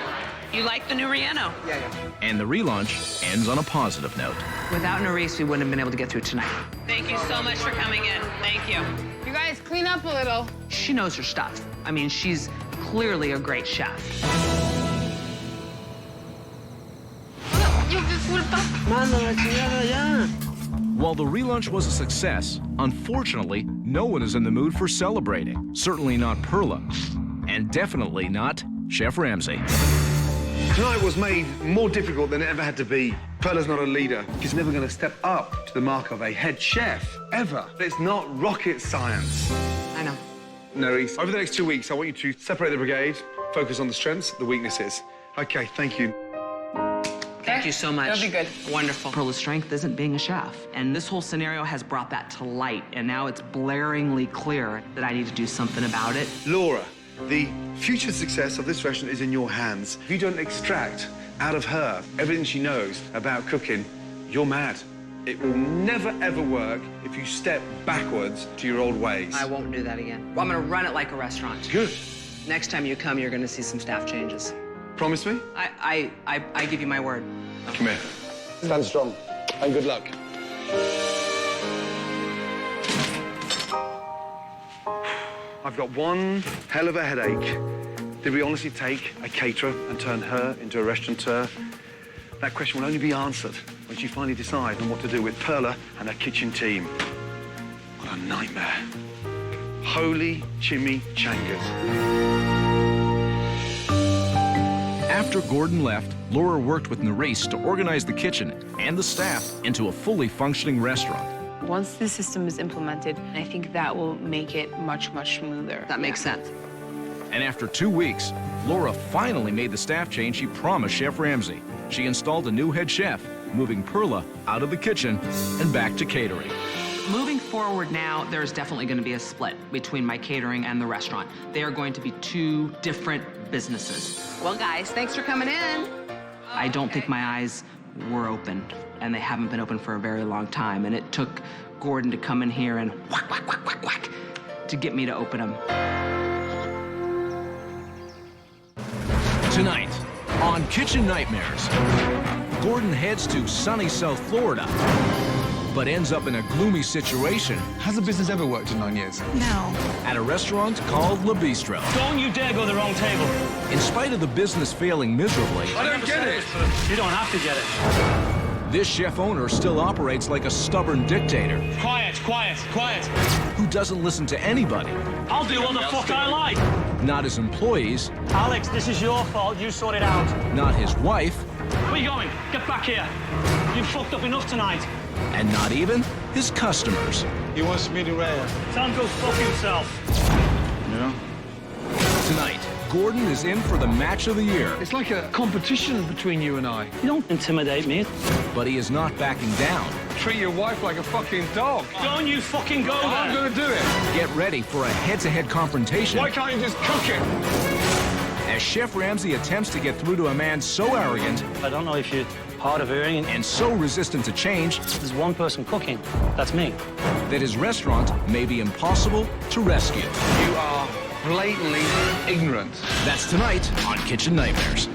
You like the new Rieno? Yeah. And the relaunch ends on a positive note. Without Nerys, we wouldn't have been able to get through tonight. Thank you so much for coming in. Thank you. You guys clean up a little. She knows her stuff. I mean, she's clearly a great chef. While the relaunch was a success, unfortunately, no one is in the mood for celebrating. Certainly not Perla, and definitely not Chef Ramsay. Tonight was made more difficult than it ever had to be. Perla's not a leader. She's never going to step up to the mark of a head chef, ever. It's not rocket science. I know. Nerys, over the next 2 weeks, I want you to separate the brigade, focus on the strengths, the weaknesses. Okay, thank you. Thank you so much. That'll be good. Wonderful. Perla's strength isn't being a chef. And this whole scenario has brought that to light. And now it's blaringly clear that I need to do something about it. Laura, the future success of this restaurant is in your hands. If you don't extract out of her everything she knows about cooking, you're mad. It will never, ever work if you step backwards to your old ways. I won't do that again. I'm gonna run it like a restaurant. Good. Next time you come, you're gonna see some staff changes. Promise me? I give you my word. Come here. Stand strong, and good luck. I've got one hell of a headache. Did we honestly take a caterer and turn her into a restaurateur? That question will only be answered when she finally decides on what to do with Perla and her kitchen team. What a nightmare. Holy chimichangas. After Gordon left, Laura worked with Nerys to organize the kitchen and the staff into a fully functioning restaurant. Once the system is implemented, I think that will make it much, much smoother. That makes sense. And after 2 weeks, Laura finally made the staff change she promised Chef Ramsay. She installed a new head chef, moving Perla out of the kitchen and back to catering. Moving forward now, there's definitely going to be a split between my catering and the restaurant. They are going to be 2 different businesses. Well, guys, thanks for coming in. I don't think my eyes were open, and they haven't been open for a very long time. And it took Gordon to come in here and whack, whack, whack, whack, whack to get me to open them. Tonight, on Kitchen Nightmares, Gordon heads to sunny South Florida, but ends up in a gloomy situation. Has the business ever worked in 9 years? No. At a restaurant called Bistro. Don't you dare go to the wrong table. In spite of the business failing miserably, I don't get it. You don't have to get it. this chef owner still operates like a stubborn dictator. Quiet, quiet, quiet. Who doesn't listen to anybody. I'll do what the fuck I like. Not his employees. Alex, this is your fault. You sort it out. Not his wife. Where are you going? Get back here. You've fucked up enough tonight. And not even his customers. He wants me to rare. Tell him to go fuck himself. Yeah. Tonight, Gordon is in for the match of the year. It's like a competition between you and I. You don't intimidate me. But he is not backing down. Treat your wife like a fucking dog. Don't you fucking go there. I'm gonna do it. Get ready for a head-to-head confrontation. Why can't you just cook it? As Chef Ramsay attempts to get through to a man so arrogant. I don't know if you're hard of hearing. And so resistant to change. There's one person cooking. That's me. That his restaurant may be impossible to rescue. You are blatantly ignorant. That's tonight on Kitchen Nightmares.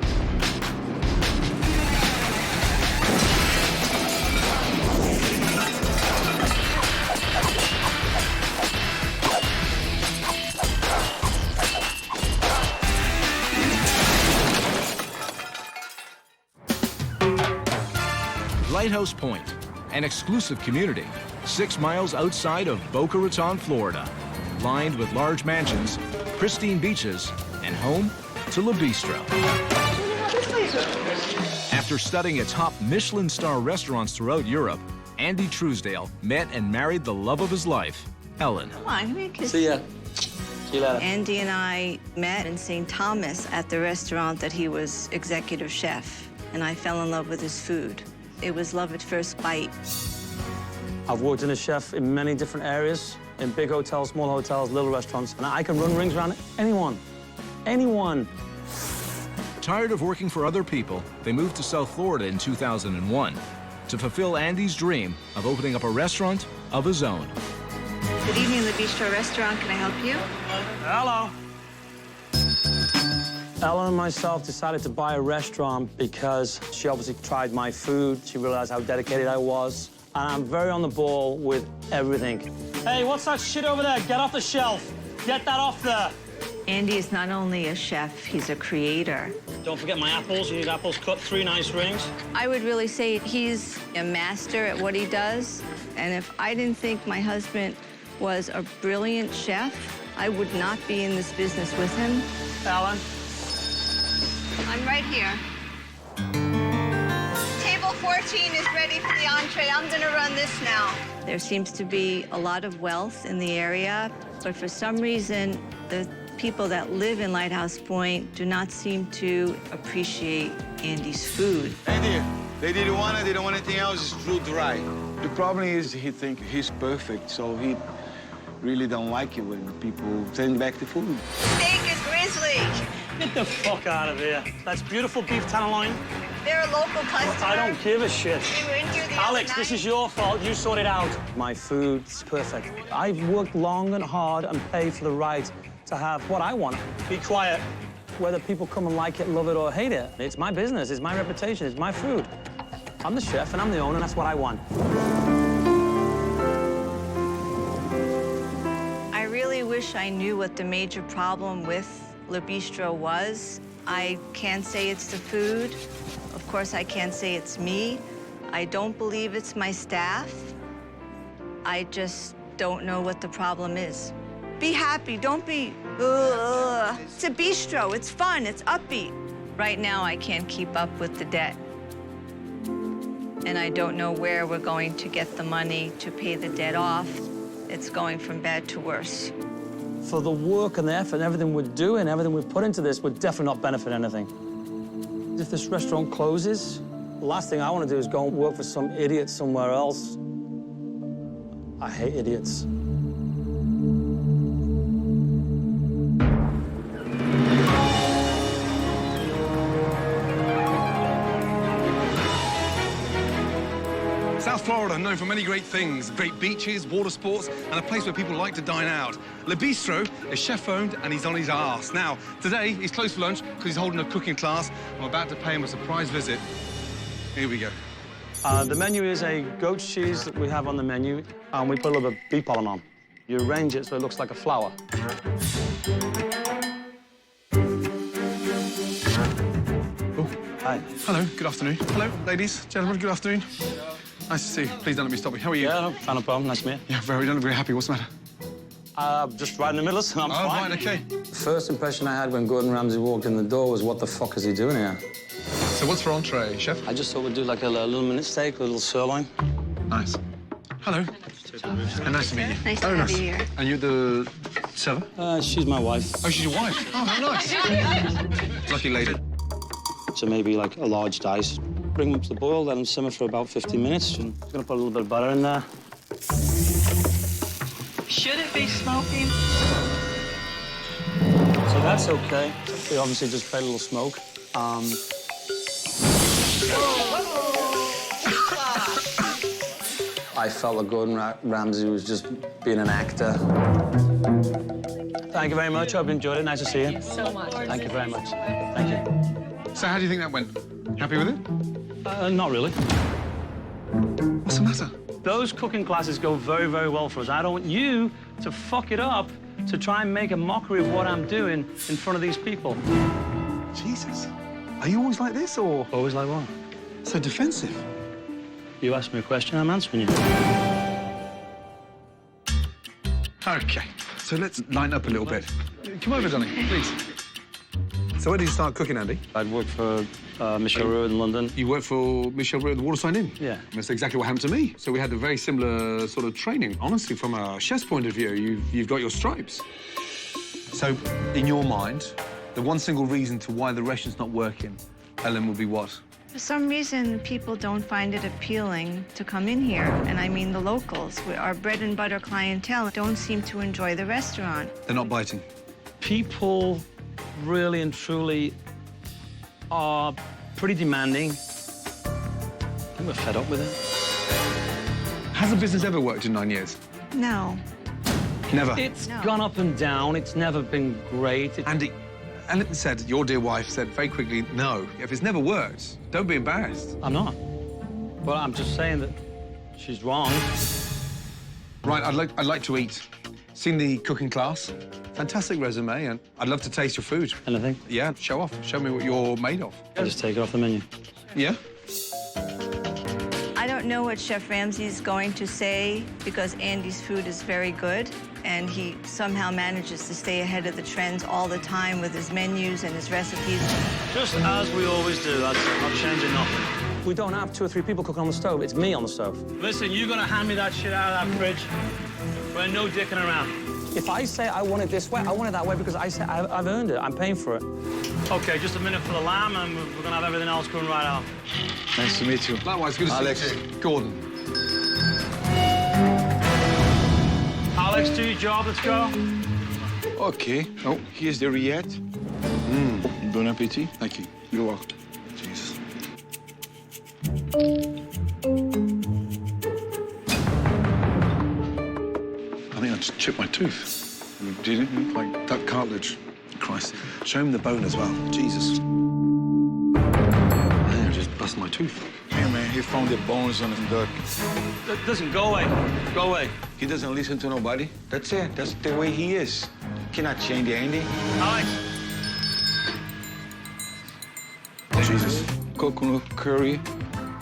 Lighthouse Point, an exclusive community 6 miles outside of Boca Raton, Florida, lined with large mansions, pristine beaches, and home to Le Bistro. After studying at top Michelin star restaurants throughout Europe, Andy Truesdale met and married the love of his life, Ellen. Come on, give me a kiss. See ya. See you later. Andy and I met in St. Thomas at the restaurant that he was executive chef, and I fell in love with his food. It was love at first bite. I've worked in a chef in many different areas, in big hotels, small hotels, little restaurants, and I can run rings around anyone. Anyone. Tired of working for other people, they moved to South Florida in 2001 to fulfill Andy's dream of opening up a restaurant of his own. Good evening, the Bistro restaurant. Can I help you? Hello. Ellen and myself decided to buy a restaurant because she obviously tried my food. She realized how dedicated I was. And I'm very on the ball with everything. Hey, what's that shit over there? Get off the shelf. Get that off there. Andy is not only a chef, he's a creator. Don't forget my apples. You need apples cut, 3 nice rings. I would really say he's a master at what he does. And if I didn't think my husband was a brilliant chef, I would not be in this business with him. Ellen? I'm right here. Table 14 is ready for the entree. I'm gonna run this now. There seems to be a lot of wealth in the area, but for some reason, the people that live in Lighthouse Point do not seem to appreciate Andy's food. Hey dear, they didn't want it, they don't want anything else, it's real dry. The problem is he thinks he's perfect, so he really don't like it when people send back the food. Steak is grizzly. Get the fuck out of here. That's beautiful beef tenderloin. They're a local customer. I don't give a shit. We were in here the Alex, other this night. is your fault. You sort it out. My food's perfect. I've worked long and hard and paid for the right to have what I want. Be quiet. Whether people come and like it, love it, or hate it, it's my business, it's my reputation, it's my food. I'm the chef and I'm the owner, and that's what I want. I really wish I knew what the major problem with Le Bistro was. I can't say it's the food. Of course, I can't say it's me. I don't believe it's my staff. I just don't know what the problem is. Be happy, don't be, It's a bistro, it's fun, it's upbeat. Right now, I can't keep up with the debt. And I don't know where we're going to get the money to pay the debt off. It's going from bad to worse. For the work and the effort and everything we're doing, everything we've put into this, would definitely not benefit anything. If this restaurant closes, the last thing I want to do is go and work for some idiot somewhere else. I hate idiots. South Florida, known for many great things, great beaches, water sports, and a place where people like to dine out. Le Bistro is chef-owned, and he's on his arse. Now, today, he's closed for lunch because he's holding a cooking class. I'm about to pay him a surprise visit. Here we go. The menu is a goat cheese that we have on the menu, and we put a little bit of beef pollen on. You arrange it so it looks like a flower. Oh, hi. Hello, good afternoon. Hello, ladies, gentlemen, good afternoon. Nice to see you. Please don't let me stop you. How are you? Yeah, no problem. Nice to meet you. Yeah, very happy. What's the matter? Just right in the middle, so I'm fine. Oh, right, okay. The first impression I had when Gordon Ramsay walked in the door was, what the fuck is he doing here? So what's for entree, chef? I just thought we'd do like a little minute steak, a little sirloin. Nice. Hello. And nice to meet you. Nice to have you here. And you're the server? She's my wife. Oh, she's your wife? Oh, how nice. Lucky lady. So maybe like a large dice. Bring them up to the boil, let them simmer for about 15 minutes. And I'm gonna put a little bit of butter in there. Should it be smoking? So that's okay. We obviously just create a little smoke. I felt that Gordon Ramsay was just being an actor. Thank you very much. I hope you enjoyed it. Nice to see you. Thank you so much. Thank you very much. Thank you. So how do you think that went? Happy with it? Not really. What's the matter? Those cooking classes go very, very well for us. I don't want you to fuck it up to try and make a mockery of what I'm doing in front of these people. Jesus. Are you always like this, or? Always like what? So defensive. You asked me a question, I'm answering you. Okay, so let's line up a little bit. Come over, darling, please. So where did you start cooking, Andy? I'd worked for Michel Roux in London. You worked for Michel Roux at the Waterside Inn? Yeah. That's exactly what happened to me. So we had a very similar sort of training. Honestly, from a chef's point of view, you've got your stripes. So, in your mind, the one single reason to why the restaurant's not working, Ellen, would be what? For some reason, people don't find it appealing to come in here. And I mean the locals. Our bread and butter clientele don't seem to enjoy the restaurant. They're not biting. People really and truly are pretty demanding. I think we're fed up with it. Has the business ever worked in 9 years? No. Never? It's gone up and down. It's never been great. Andy, Ellen said, your dear wife said very quickly, no. If it's never worked, don't be embarrassed. I'm not. But I'm just saying that she's wrong. Right, I'd like to eat. Seen the cooking class. Fantastic resume, and I'd love to taste your food. Anything? Yeah, show off. Show me what you're made of. I'll just take it off the menu. Yeah? I don't know what Chef Ramsay's going to say because Andy's food is very good, and he somehow manages to stay ahead of the trends all the time with his menus and his recipes. Just as we always do. That's not changing nothing. We don't have 2 or 3 people cooking on the stove. It's me on the stove. Listen, you're gonna hand me that shit out of that fridge. We're no dicking around. If I say I want it this way, I want it that way because I say I've earned it. I'm paying for it. Okay, just a minute for the lamb, and we're gonna have everything else going right out. Nice to meet you. Likewise, good to Alex. see you. Gordon. Alex, do your job. Let's go. Okay. Oh, here's the rillette. Bon appetit. Thank you. You're welcome. Jesus. I think I just chipped my tooth. You didn't? Like duck cartilage. Christ. Show him the bone as well. Jesus. I think I just bust my tooth. Hey, man, he found the bones on the duck. Listen, go away. Go away. He doesn't listen to nobody. That's it. That's the way he is. Cannot change the Andy. Alex. Jesus. Coconut curry,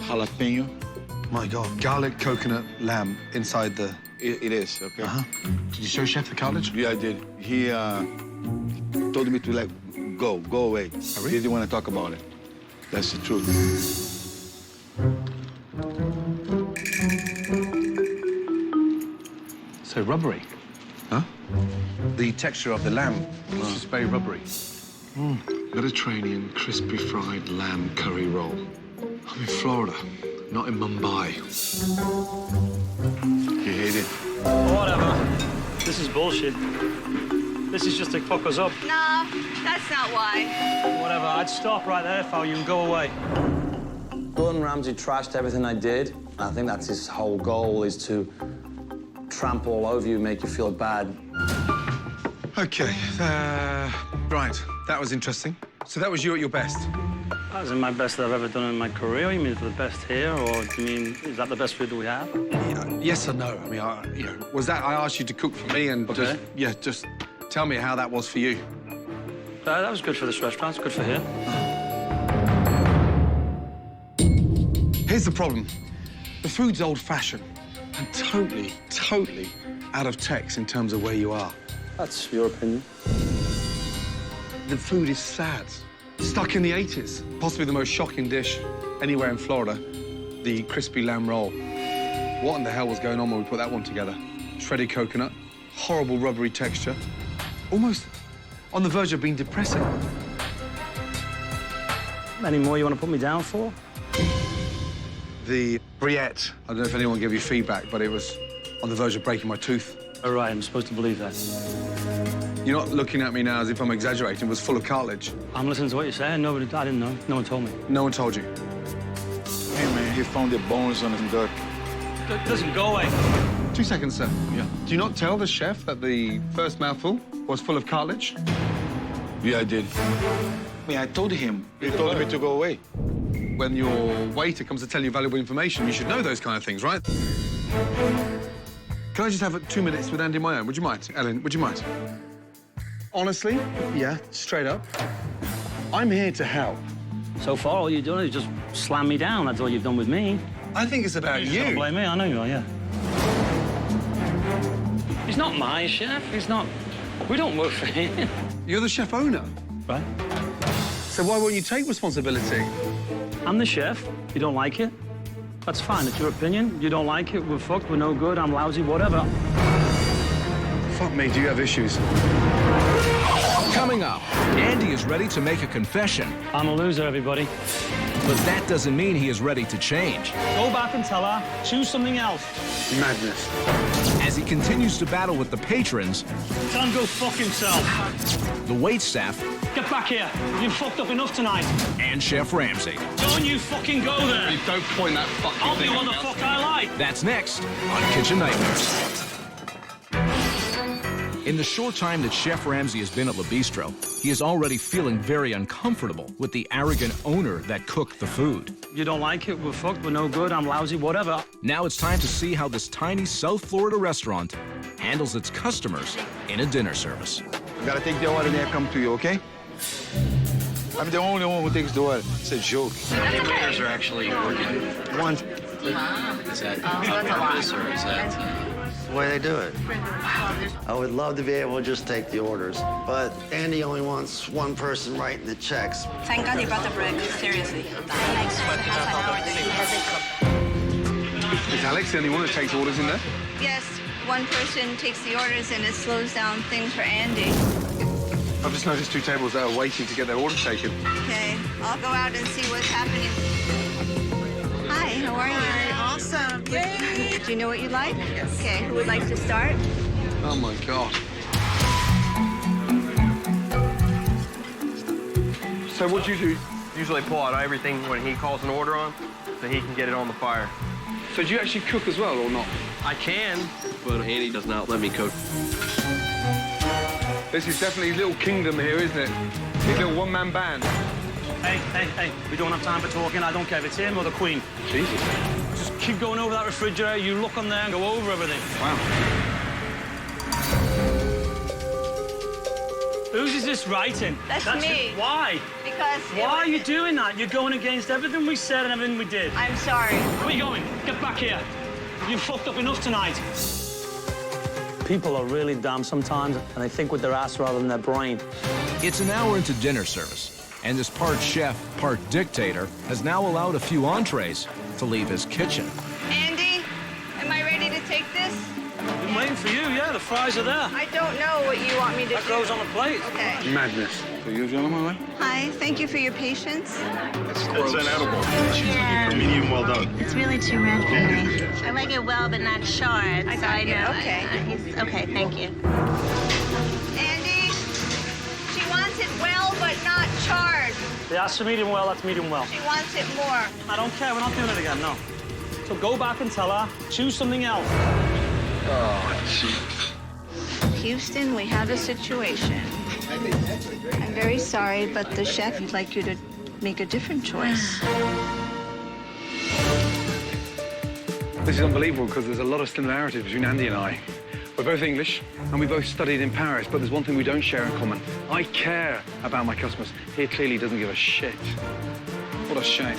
jalapeno. My God. Garlic coconut lamb inside the... It is, okay? Uh-huh. Did you show Chef the cartilage? Yeah, I did. He told me to let go away. Oh, really? He didn't want to talk about it. That's the truth. So rubbery. Huh? The texture of the lamb is just very rubbery. Mediterranean crispy fried lamb curry roll. I'm in Florida, not in Mumbai. You hate it? Whatever. This is bullshit. This is just to fuck us up. No, that's not why. Whatever. I'd stop right there if I were you and go away. Gordon Ramsay trashed everything I did. I think that's his whole goal, is to trample all over you, make you feel bad. Okay, right. That was interesting. So that was you at your best? That was my best that I've ever done in my career. You mean for the best here, or do you mean, is that the best food that we have? Yes or no? I mean, was that I asked you to cook for me and just tell me how that was for you. That was good for this restaurant. It's good for here. Here's the problem. The food's old-fashioned and totally out of text in terms of where you are. That's your opinion. The food is sad. Stuck in the 80s. Possibly the most shocking dish anywhere in Florida, the crispy lamb roll. What in the hell was going on when we put that one together? Shredded coconut, horrible rubbery texture, almost on the verge of being depressing. Any more you want to put me down for? The Briette. I don't know if anyone gave you feedback, but it was on the verge of breaking my tooth. All right, I'm supposed to believe that. You're not looking at me now as if I'm exaggerating. It was full of cartilage. I'm listening to what you're saying. I didn't know. No one told me. No one told you? Hey, man, he found the bones on the duck. Listen, go away. 2 seconds, sir. Yeah. Do you not tell the chef that the first mouthful was full of cartilage? Yeah, I did. I mean, I told him. He told me to go away. When your waiter comes to tell you valuable information, you should know those kind of things, right? Can I just have 2 minutes with Andy my own? Would you mind? Ellen, would you mind? Honestly, yeah, straight up, I'm here to help. So far, all you're doing is just slam me down. That's all you've done with me. I think it's about you. Don't blame me, I know you are, yeah. He's not my chef, he's not... We don't work for him. You're the chef owner. Right. So why won't you take responsibility? I'm the chef. You don't like it? That's fine, it's your opinion. You don't like it, we're fucked, we're no good, I'm lousy, whatever. Fuck me, do you have issues? Coming up, Andy is ready to make a confession. I'm a loser, everybody. But that doesn't mean he is ready to change. Go back and tell her, choose something else. Madness. As he continues to battle with the patrons, Tell him go fuck himself. the waitstaff, Get back here. You've fucked up enough tonight. and Chef Ramsay. Don't you fucking go there. You don't point that fucking I'll thing do what at the me. fuck I like. That's next on Kitchen Nightmares. In the short time that Chef Ramsay has been at Le Bistro, he is already feeling very uncomfortable with the arrogant owner that cooked the food. You don't like it, we're fucked, we're no good, I'm lousy, whatever. Now it's time to see how this tiny South Florida restaurant handles its customers in a dinner service. You gotta take the order they come to you, okay? I'm the only one who takes the order. It's a joke. How many waiters are actually working? One. Is that that's a lot. or is that... The way they do it. I would love to be able to just take the orders, but Andy only wants one person writing the checks. Thank God you brought the bread, seriously. Is Alex the only one that takes orders in there? Yes, one person takes the orders and it slows down things for Andy. I've just noticed 2 tables that are waiting to get their order taken. Okay, I'll go out and see what's happening. Hi, how are you? Awesome. Yay. Do you know what you like? Yes. Okay, who would like to start? Oh my God. So what you do? Usually pull out everything when he calls an order on, so he can get it on the fire. So do you actually cook as well or not? I can, but Andy does not let me cook. This is definitely his little kingdom here, isn't it? His little one-man band. Hey, we don't have time for talking. I don't care if it's him or the Queen. Jesus. Just keep going over that refrigerator, you look on there and go over everything. Wow. Whose is this writing? That's me. Why? Because Why are you doing that? You're going against everything we said and everything we did. I'm sorry. Where are you going? Get back here. You've fucked up enough tonight. People are really dumb sometimes, and they think with their ass rather than their brain. It's an hour into dinner service, and this part chef, part dictator has now allowed a few entrees to leave his kitchen. Andy, am I ready to take this? I'm waiting for you, yeah, the fries are there. I don't know what you want me to do. That goes on the plate. Okay. Madness. So you're on my way? Hi, thank you for your patience. It's an edible. She's looking for medium well done. It's really too red for me. I like it well, but not charred. I got you. Okay. Okay, thank you. Andy, she wants it well, but not charred. Yeah, that's medium well, that's medium well. She wants it more. I don't care, we're not doing it again, no. So go back and tell her, choose something else. Oh, jeez. Houston, we have a situation. I'm very sorry, but the chef would like you to make a different choice. This is unbelievable because there's a lot of similarities between Andy and I. We're both English and we both studied in Paris, but there's one thing we don't share in common. I care about my customers. He clearly doesn't give a shit. What a shame.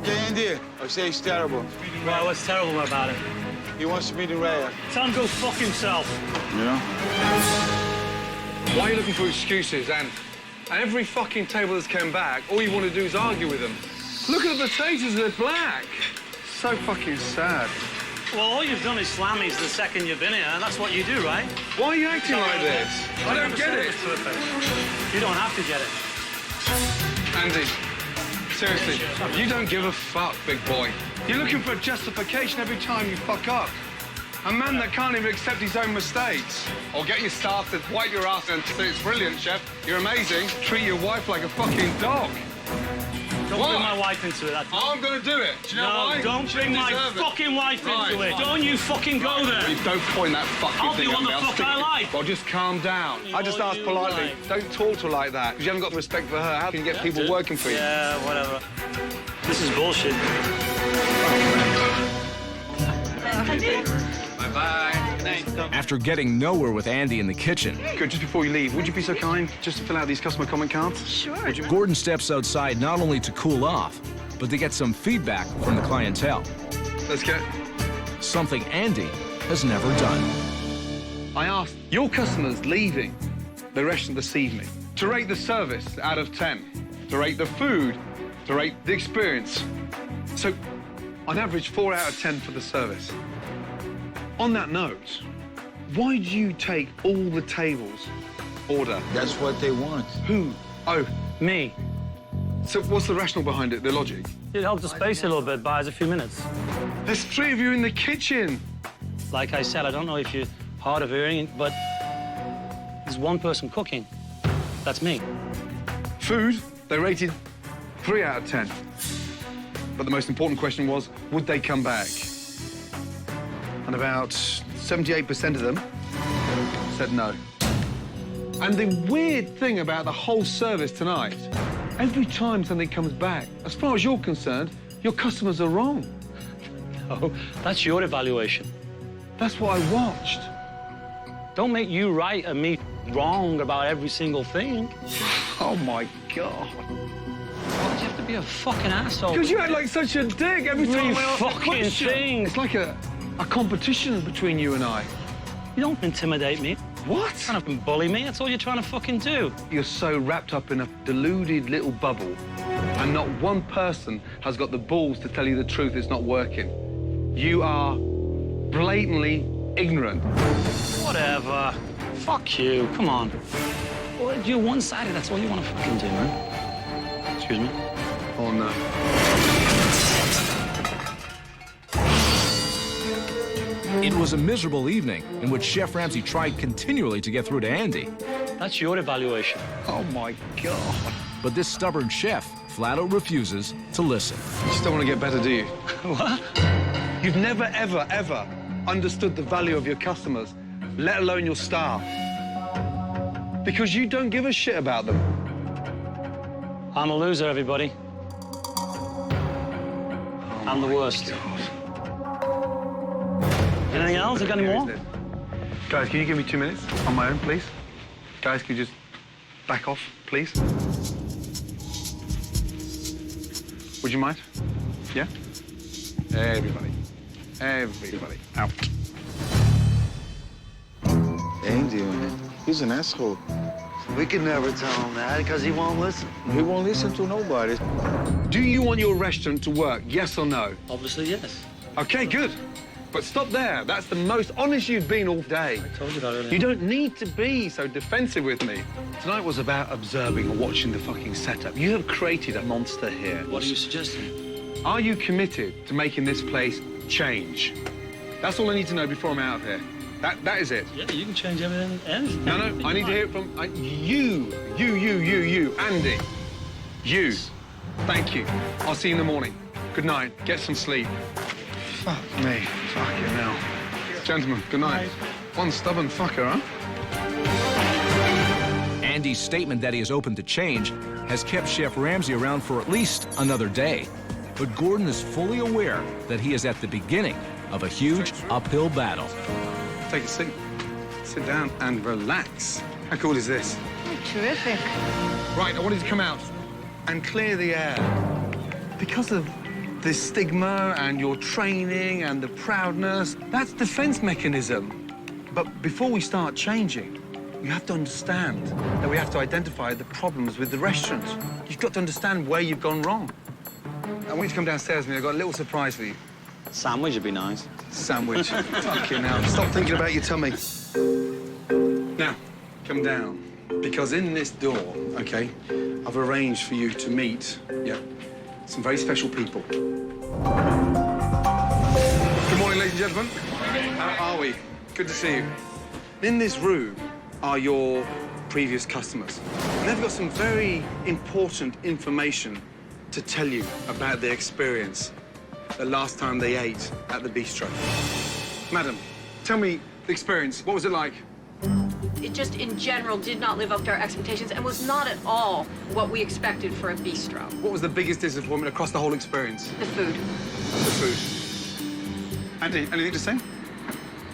Yeah, Andy, I say it's terrible. Well, what's terrible about it? He wants to meet in rare. Tell him go fuck himself. Yeah? Why are you looking for excuses? And every fucking table that's come back, all you want to do is argue with them. Look at the potatoes, they're black. So fucking sad. Well, all you've done is slam me the second you've been here, and that's what you do, right? Why are you acting like this? I don't get it. You don't have to get it. Andy, seriously, you don't give a fuck, big boy. You're looking for a justification every time you fuck up. A man that can't even accept his own mistakes. Or get your staff to wipe your ass and say, it's brilliant, chef. You're amazing. Treat your wife like a fucking dog. Don't bring my wife into it. I'm gonna do it. Do you know why? No, don't bring my fucking wife into it. Don't you fucking go there. You don't point that fucking I'll thing do at what me. the fuck I like. Well, just calm down. I just asked politely. Don't talk to her like that, because you haven't got respect for her. How can you get people working for you? Yeah, whatever. This is bullshit. Bye-bye. Good After getting nowhere with Andy in the kitchen, Good, just before you leave, would you be so kind just to fill out these customer comment cards? Sure. Gordon steps outside not only to cool off, but to get some feedback from the clientele. Let's go. Something Andy has never done. I asked your customers leaving the restaurant this evening to rate the service out of 10, to rate the food, to rate the experience. So, on average, 4 out of 10 for the service. On that note, why do you take all the tables order? That's what they want. Who? Oh, Me. so what's the rationale behind it, the logic? It helps the space a little bit, buys a few minutes. There's 3 of you in the kitchen. Like I said, I don't know if you're hard of hearing, but there's one person cooking. That's me. Food, they rated 3 out of 10. But the most important question was, would they come back? And about 78% of them said no. And the weird thing about the whole service tonight, every time something comes back, as far as you're concerned, your customers are wrong. Oh, that's your evaluation. That's what I watched. Don't make you right and me wrong about every single thing. Oh, my God. Why'd you have to be a fucking asshole? Because you act like such a dick every time I ask a fucking question. thing. It's like a competition between you and I. You don't intimidate me. What? You're trying to bully me. That's all you're trying to fucking do. You're so wrapped up in a deluded little bubble, and not one person has got the balls to tell you the truth. It's not working. You are blatantly ignorant. Whatever. Fuck you. Come on. Well, you're one-sided. That's all you want to fucking do, man. Excuse me? Oh, no. It was a miserable evening in which Chef Ramsay tried continually to get through to Andy. That's your evaluation. Oh, my God. But this stubborn chef flat out refuses to listen. You just don't want to get better, do you? What? You've never, ever, ever understood the value of your customers, let alone your staff. Because you don't give a shit about them. I'm a loser, everybody. I'm the worst. Anything else? You got any more? Guys, can you give me 2 minutes on my own, please? Guys, can you just back off, please? Would you mind? Yeah? Everybody. Everybody. Out. Andy, he's an asshole. We can never tell him that because he won't listen. He won't listen to nobody. Do you want your restaurant to work, yes or no? Obviously, yes. Okay, good. But stop there. That's the most honest you've been all day. I told you that earlier. You don't need to be so defensive with me. Tonight was about observing and watching the fucking setup. You have created a monster here. What are you suggesting? Are you committed to making this place change? That's all I need to know before I'm out of here. That is it. Yeah, you can change everything. Anything. No, I need to hear it from you, Andy. You. Thank you. I'll see you in the morning. Good night. Get some sleep. Fuck me. Fucking hell. Gentlemen, good night. One stubborn fucker, huh? Andy's statement that he is open to change has kept Chef Ramsay around for at least another day. But Gordon is fully aware that he is at the beginning of a huge uphill battle. Take a seat. Sit down and relax. How cool is this? Oh, terrific. Right, I want you to come out and clear the air. Because of this stigma and your training and the proudness, that's defense mechanism. But before we start changing, you have to understand that we have to identify the problems with the restaurant. You've got to understand where you've gone wrong. I want you to come downstairs with me. I've got a little surprise for you. Sandwich would be nice. Sandwich. Fucking hell. Stop thinking about your tummy. Now, come down. Because in this door, okay, I've arranged for you to meet, some very special people. Good morning, ladies and gentlemen. How are we? Good to see you. In this room are your previous customers. And they've got some very important information to tell you about their experience the last time they ate at the bistro. Madam, tell me the experience. What was it like? It just, in general, did not live up to our expectations and was not at all what we expected for a bistro. What was the biggest disappointment across the whole experience? The food. The food. Andy, anything to say?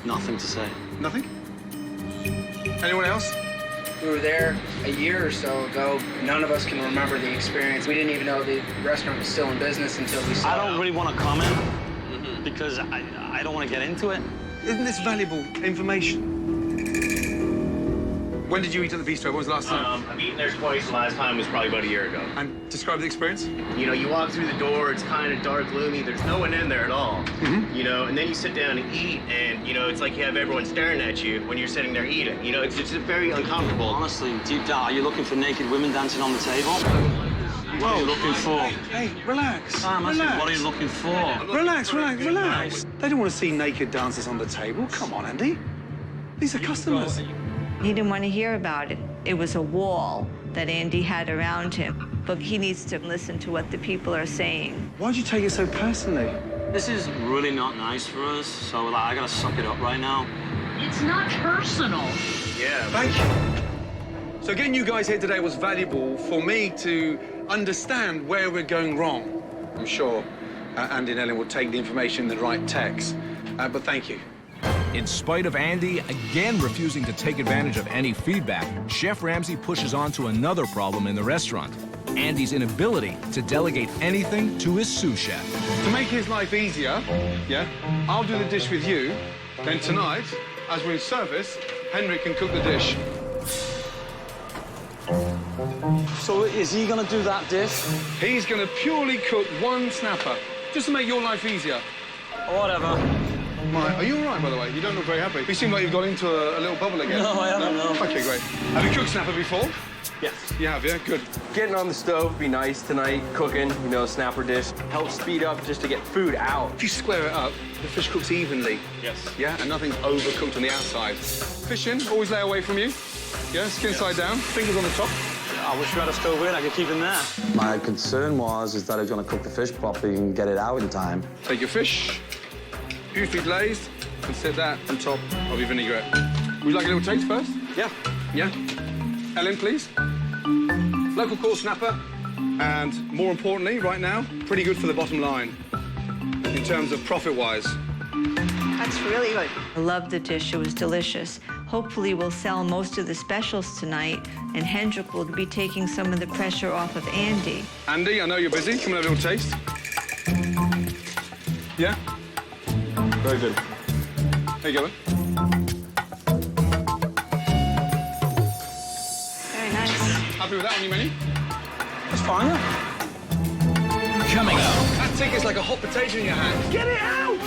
Nothing to say. Nothing? Anyone else? We were there a year or so ago. None of us can remember the experience. We didn't even know the restaurant was still in business until we saw it. I don't really want to comment because I don't want to get into it. Isn't this valuable information? When did you eat at the bistro? When was the last time? I've eaten there twice. The last time was probably about a year ago. And describe the experience? You know, you walk through the door, it's kind of dark, gloomy. There's no one in there at all. You know, and then you sit down and eat, and, you know, it's like you have everyone staring at you when you're sitting there eating. You know, it's just very uncomfortable. Honestly, deep down, are you looking for naked women dancing on the table? What are you looking for? Hey, relax. Relax. Relax. What are you looking for? Relax, relax, relax. They don't want to see naked dancers on the table. Come on, Andy. These are customers. He didn't want to hear about it. It was a wall that Andy had around him. But he needs to listen to what the people are saying. Why'd you take it so personally? This is really not nice for us, so like, I gotta suck it up right now. It's not personal. Yeah. Thank you. So getting you guys here today was valuable for me to understand where we're going wrong. I'm sure Andy and Ellen will take the information in the right text. But thank you. In spite of Andy again refusing to take advantage of any feedback, Chef Ramsay pushes on to another problem in the restaurant. Andy's inability to delegate anything to his sous chef. To make his life easier, yeah, I'll do the dish with you. Then tonight, as we're in service, Henry can cook the dish. So is he gonna do that dish? He's gonna purely cook one snapper, just to make your life easier. Whatever. Are you all right, by the way? You don't look very happy. You seem like you've got into a little bubble again. No, I haven't, no. Okay, great. Have you cooked snapper before? Yes. You have, yeah? Good. Getting on the stove would be nice tonight. Cooking, you know, snapper dish. Helps speed up just to get food out. If you square it up, the fish cooks evenly. Yes. Yeah, and nothing's overcooked on the outside. Fishing, always lay away from you. Yeah, skin side down, fingers on the top. I wish we had a stove in, I could keep him there. My concern is that I was gonna cook the fish properly and get it out in time. Take your fish, beautifully glazed, and set that on top of your vinaigrette. Would you like a little taste first? Yeah. Yeah? Ellen, please. Local caught snapper, and more importantly, right now, pretty good for the bottom line in terms of profit-wise. That's really good. I love the dish. It was delicious. Hopefully, we'll sell most of the specials tonight, and Hendrik will be taking some of the pressure off of Andy. Andy, I know you're busy. Come and have a little taste. Yeah? Very good. There you go. Very nice. Happy with that on your menu? That's fine, yeah. Coming up. That ticket's like a hot potato in your hand. Get it out!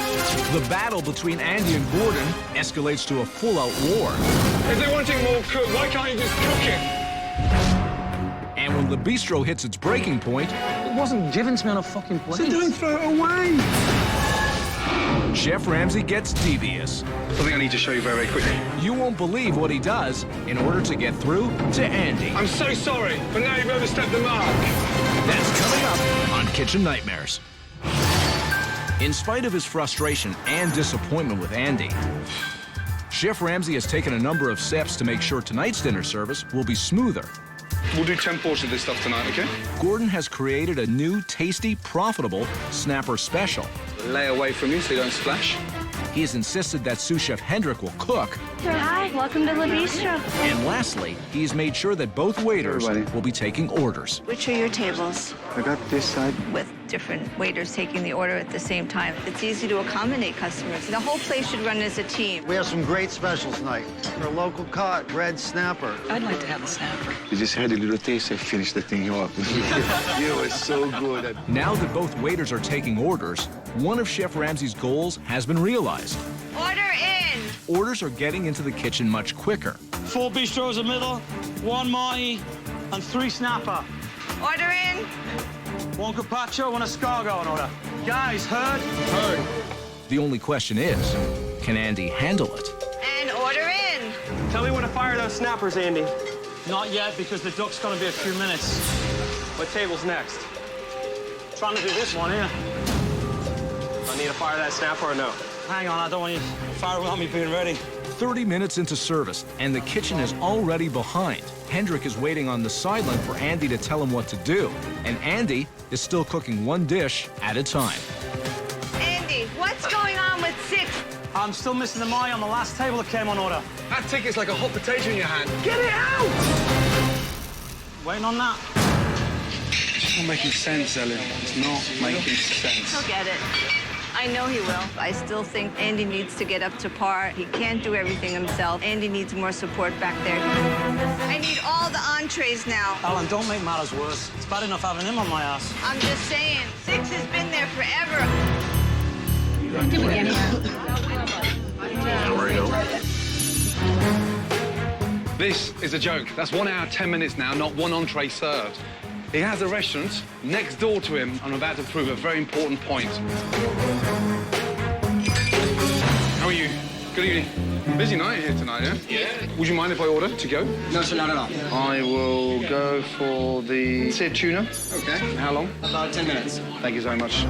The battle between Andy and Gordon escalates to a full-out war. If they want it more cooked, why can't you just cook it? And when the bistro hits its breaking point, It wasn't given to me on a fucking plate. So don't throw it away. Chef Ramsay gets devious. Something I need to show you very, very quickly. You won't believe what he does in order to get through to Andy. I'm so sorry, but now you've overstepped the mark. That's coming up on Kitchen Nightmares. In spite of his frustration and disappointment with Andy, Chef Ramsay has taken a number of steps to make sure tonight's dinner service will be smoother. We'll do 10 portions of this stuff tonight, okay? Gordon has created a new, tasty, profitable snapper special. Lay away from you so you don't splash. He has insisted that sous chef Hendrik will cook. Hi, welcome to the Bistro. And lastly, he's made sure that both waiters will be taking orders. Which are your tables? I got this side. With different waiters taking the order at the same time. It's easy to accommodate customers. The whole place should run as a team. We have some great specials tonight. For a local caught red snapper. I'd like to have a snapper. You just had a little taste, I finished the thing off. You were so good. Now that both waiters are taking orders, one of Chef Ramsay's goals has been realized. Order in! Orders are getting into the kitchen much quicker. 4 bistros in the middle, 1 Marty, and 3 snapper. Order in! 1 carpaccio, 1 escargot in order. Guys, heard? Heard. The only question is, can Andy handle it? And order in! Tell me when to fire those snappers, Andy. Not yet, because the duck's gonna be a few minutes. What table's next? Trying to do this one here. I need to fire that snapper or no? Hang on, I don't want you to fire without me being ready. 30 minutes into service, and the kitchen is already behind. Hendrik is waiting on the sideline for Andy to tell him what to do, and Andy is still cooking one dish at a time. Andy, what's going on with 6? I'm still missing the Maya on the last table that came on order. That ticket's like a hot potato in your hand. Get it out! Waiting on that. It's not making sense, Ellen. It's not making sense. He'll get it. I know he will. I still think Andy needs to get up to par. He can't do everything himself. Andy needs more support back there. I need all the entrees now. Alan, don't make matters worse. It's bad enough having him on my ass. I'm just saying, 6 has been there forever. This is a joke. That's 1 hour, 10 minutes now, not one entree served. He has a restaurant next door to him. I'm about to prove a very important point. How are you? Good evening. Busy night here tonight, yeah? Yeah. Would you mind if I order to go? No, sir, not at all. I will go for the seared tuna. Okay. How long? About 10 minutes. Thank you so much.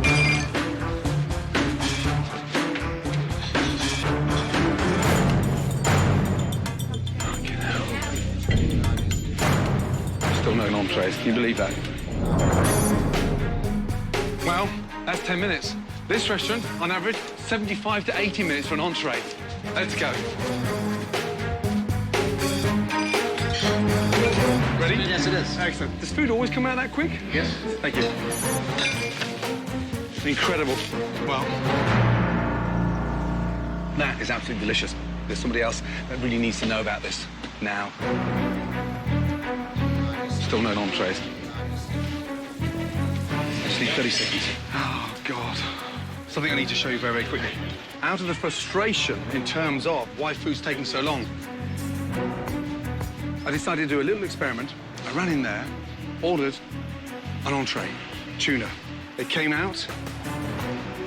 Still no entrees. Can you believe that? Well, that's 10 minutes. This restaurant, on average, 75 to 80 minutes for an entree. Let's go. Ready? Yes, it is. Excellent. Does food always come out that quick? Yes. Thank you. Incredible. Well, that is absolutely delicious. There's somebody else that really needs to know about this now. Still no entrees. Actually, 30 seconds. Oh, God. Something I need to show you very, very quickly. Out of the frustration in terms of why food's taking so long, I decided to do a little experiment. I ran in there, ordered an entree, tuna. It came out,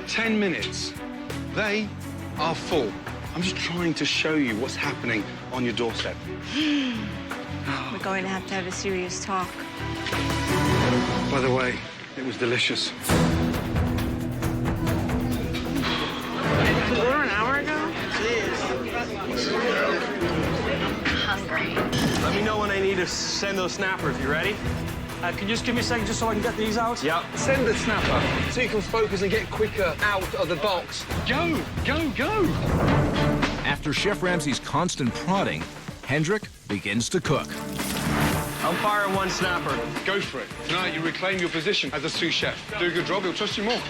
10 minutes. They are full. I'm just trying to show you what's happening on your doorstep. We're going to have a serious talk. By the way, it was delicious. Did you order an hour ago? Hungry. Let me know when I need to send those snappers. You ready? Can you just give me a second just so I can get these out? Yep. Send the snapper so you can focus and get quicker out of the box. Go, go, go! After Chef Ramsay's constant prodding, Hendrik begins to cook. I'm firing one snapper. Go for it. Tonight, you reclaim your position as a sous chef. Do a good job, he'll trust you more.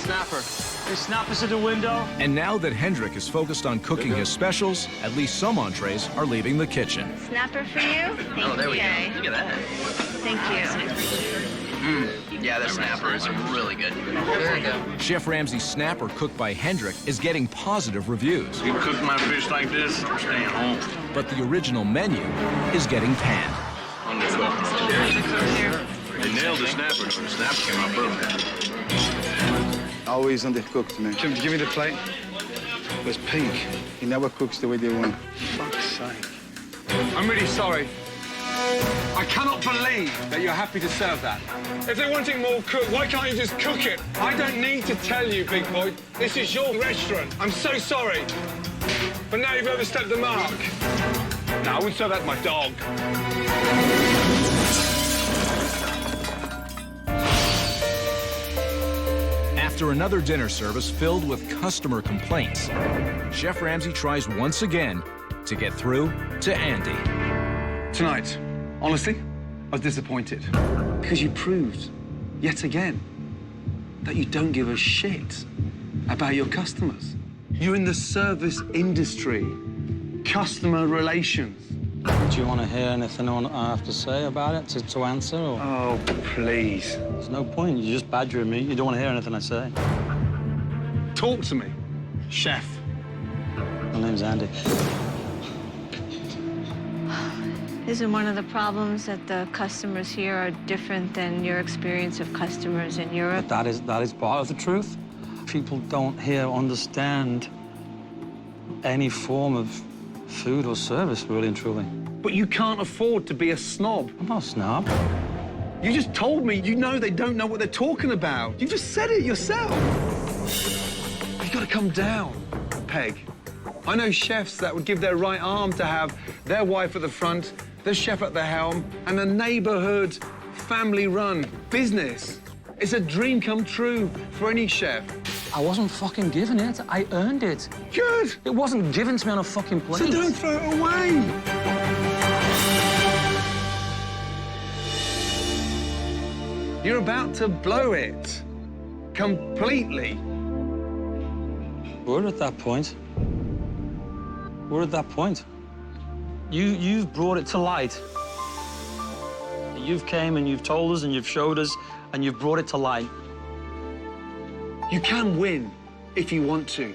Snapper. They snap us at the window. And now that Hendrik is focused on cooking his specials, at least some entrees are leaving the kitchen. Snapper for you? Oh, there we go. Look at that. Thank you. Yeah, the snapper is really good. Very good. Chef Ramsay's snapper cooked by Hendrik is getting positive reviews. You cook my fish like this, I'm staying home. But the original menu is getting panned. Undercooked. They nailed the snapper. The snapper came out perfect. Always undercooked, man. Jim, give me the plate. It was pink. He never cooks the way they want. Fuck's sake. I'm really sorry. I cannot believe that you're happy to serve that. If they're wanting more cooked, why can't you just cook it? I don't need to tell you, big boy. This is your restaurant. I'm so sorry. But now you've overstepped the mark. No, I would serve that to my dog. After another dinner service filled with customer complaints, Chef Ramsay tries once again to get through to Andy. Tonight, honestly, I was disappointed. Because you proved, yet again, that you don't give a shit about your customers. You're in the service industry. Customer relations. Do you want to hear anything I have to say about it to answer? Or? Oh, please. There's no point. You're just badgering me. You don't want to hear anything I say. Talk to me, chef. My name's Andy. Isn't one of the problems that the customers here are different than your experience of customers in Europe? But that is part of the truth. People don't here understand any form of food or service, really and truly. But you can't afford to be a snob. I'm not a snob. You just told me you know they don't know what they're talking about. You just said it yourself. You've got to come down a peg. I know chefs that would give their right arm to have their wife at the front, the chef at the helm, and a neighborhood, family-run business. It's a dream come true for any chef. I wasn't fucking given it. I earned it. Good. It wasn't given to me on a fucking plate. So don't throw it away. You're about to blow it. Completely. We're at that point. We're at that point. You've brought it to light. You've came and you've told us and you've showed us and you've brought it to light. You can win if you want to.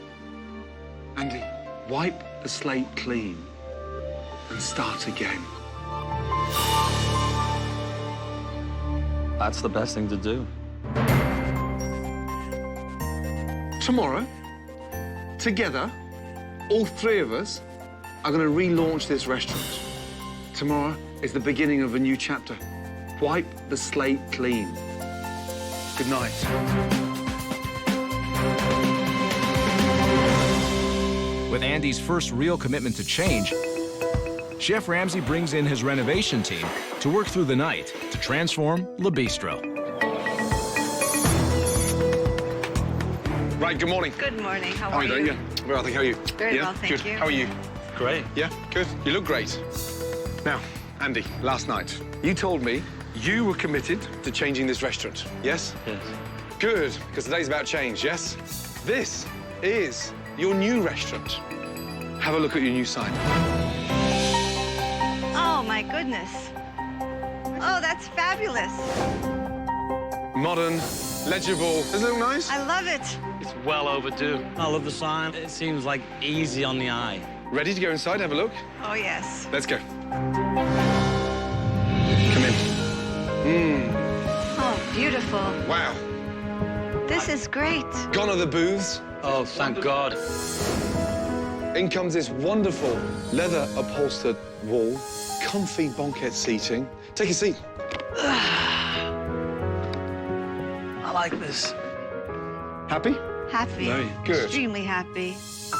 Andy, wipe the slate clean and start again. That's the best thing to do. Tomorrow, together, all three of us are going to relaunch this restaurant. Tomorrow is the beginning of a new chapter. Wipe the slate clean. Good night. With Andy's first real commitment to change, Chef Ramsay brings in his renovation team to work through the night to transform Le Bistro. Right, good morning. Good morning. How How are are you you? doing? Yeah, well, how are you? Very yeah? well, thank good. you. How are you? Great. Yeah, good. You look great. Now, Andy, last night, you told me you were committed to changing this restaurant, yes? Yes. Good, because today's about change, yes? This is your new restaurant. Have a look at your new sign. Oh, my goodness. Oh, that's fabulous. Modern, legible. Does it look nice? I love it. It's well overdue. I love the sign. It seems like easy on the eye. Ready to go inside, have a look? Oh, yes. Let's go. Come in. Oh, beautiful. Wow. This is great. Gone are the booths. Oh, thank God. In comes this wonderful leather upholstered wall, comfy banquette seating. Take a seat. I like this. Happy? Happy. Very good. Extremely happy.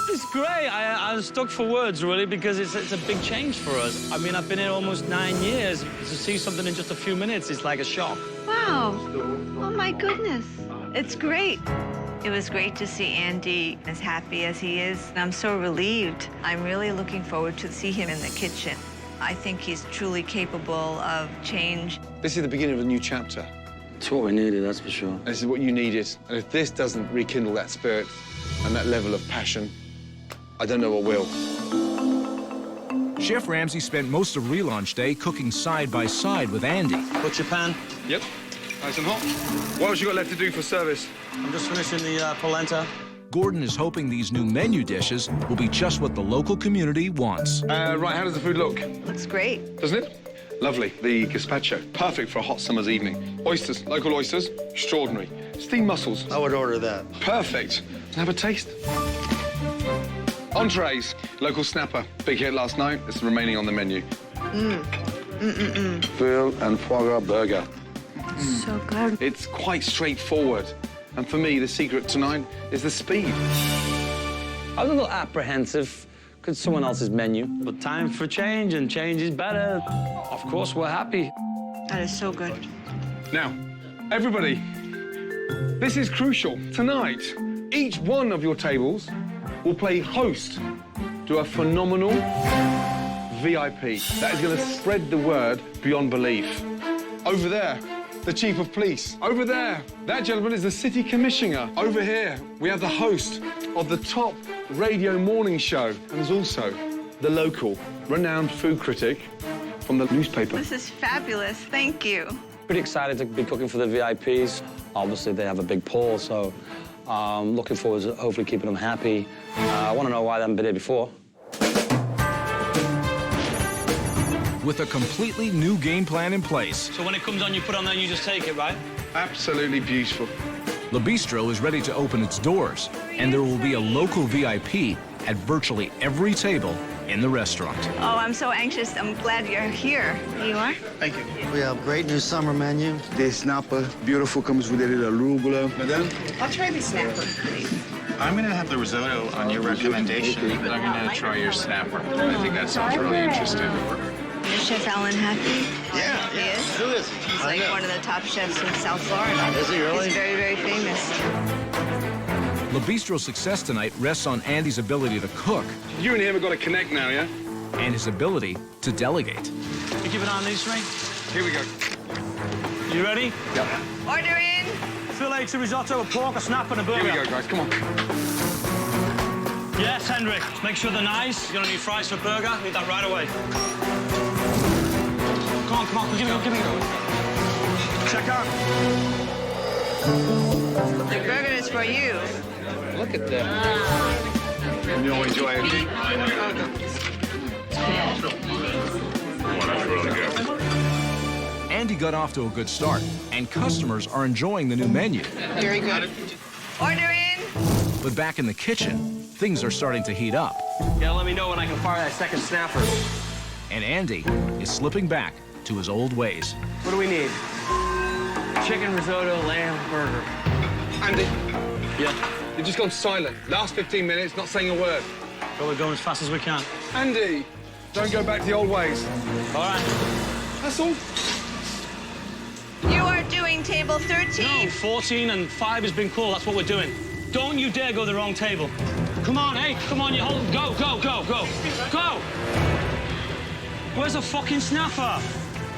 It's great. I'm stuck for words, really, because it's a big change for us. I mean, I've been here almost 9 years. To see something in just a few minutes, it's like a shock. Wow. Oh, my goodness. It's great. It was great to see Andy as happy as he is. I'm so relieved. I'm really looking forward to see him in the kitchen. I think he's truly capable of change. This is the beginning of a new chapter. It's what we needed, that's for sure. This is what you needed. And if this doesn't rekindle that spirit and that level of passion, I don't know what will. Chef Ramsay spent most of relaunch day cooking side by side with Andy. Butcher pan. Yep. Nice and hot. What else you got left to do for service? I'm just finishing the polenta. Gordon is hoping these new menu dishes will be just what the local community wants. Right, how does the food look? Looks great. Doesn't it? Lovely. The gazpacho, perfect for a hot summer's evening. Oysters, local oysters, extraordinary. Steamed mussels. I would order that. Perfect. Have a taste. Entrees, local snapper. Big hit last night. It's remaining on the menu. Veal and foie gras burger. So good. It's quite straightforward. And for me, the secret tonight is the speed. I was a little apprehensive because it's someone else's menu, but time for change, and change is better. Of course, we're happy. That is so good. Now, everybody, this is crucial. Tonight, each one of your tables will play host to a phenomenal VIP that is going to spread the word beyond belief. Over there, the Chief of Police. Over there, that gentleman is the City Commissioner. Over here, we have the host of the top radio morning show. And there's also the local, renowned food critic from the newspaper. This is fabulous. Thank you. Pretty excited to be cooking for the VIPs. Obviously, they have a big pull, so looking forward to hopefully keeping them happy. I want to know why they haven't been here before. With a completely new game plan in place, So when it comes on, you put on there and you just take it, right? Absolutely beautiful. Le Bistro is ready to open its doors, and there will be a local VIP at virtually every table in the restaurant. Oh, I'm so anxious. I'm glad you're here. You are? Thank you. We have great new summer menu. The snapper, beautiful, comes with a little arugula. Madame? I'll try the snapper, please. I'm gonna have the risotto on your recommendation, but I'm gonna try your snapper. I think that sounds really interesting. Is Chef Allen happy? Yeah, He is? Who is? He's like one of the top chefs in South Florida. Is he really? He's very, very famous. Le Bistro's success tonight rests on Andy's ability to cook. You and him have got to connect now, yeah? And his ability to delegate. You give it on these three? Here we go. You ready? Yep. Order in. Filet to risotto, a pork, a snap, and a burger. Here we go, guys. Come on. Yes, Hendrik. Make sure they're nice. You're gonna need fries for burger. Need that right away. Come on. Give me go. Check out. The burger is for you. Look at that. You all enjoy it. Andy got off to a good start, and customers are enjoying the new menu. Very good. Order in. But back in the kitchen, things are starting to heat up. Yeah, let me know when I can fire that second snapper. And Andy is slipping back to his old ways. What do we need? Chicken risotto, lamb burger. Andy, Yeah. you've just gone silent. Last 15 minutes, not saying a word. Well, we're going as fast as we can. Andy, don't go back to the old ways. All right. That's all. You are doing table 13. No, 14 and 5 has been cool. That's what we're doing. Don't you dare go the wrong table. Come on, hey, come on, you hold. Go. Where's the fucking snapper?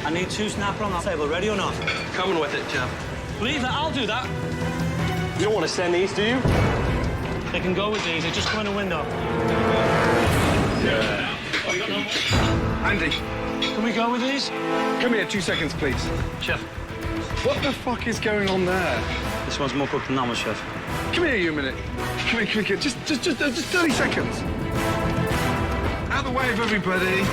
I need 2 snapper on that table. Ready or not? Coming with it, Jeff. Leave that. I'll do that. You don't want to send these, do you? They can go with these. They just go in the window. Yeah. Andy, Can we go with these? come here 2 seconds, please. Chef, What the fuck is going on there? this one's more cooked than that one, Chef. Come here, you a minute. Come here. Just 30 seconds. Out of the way of everybody.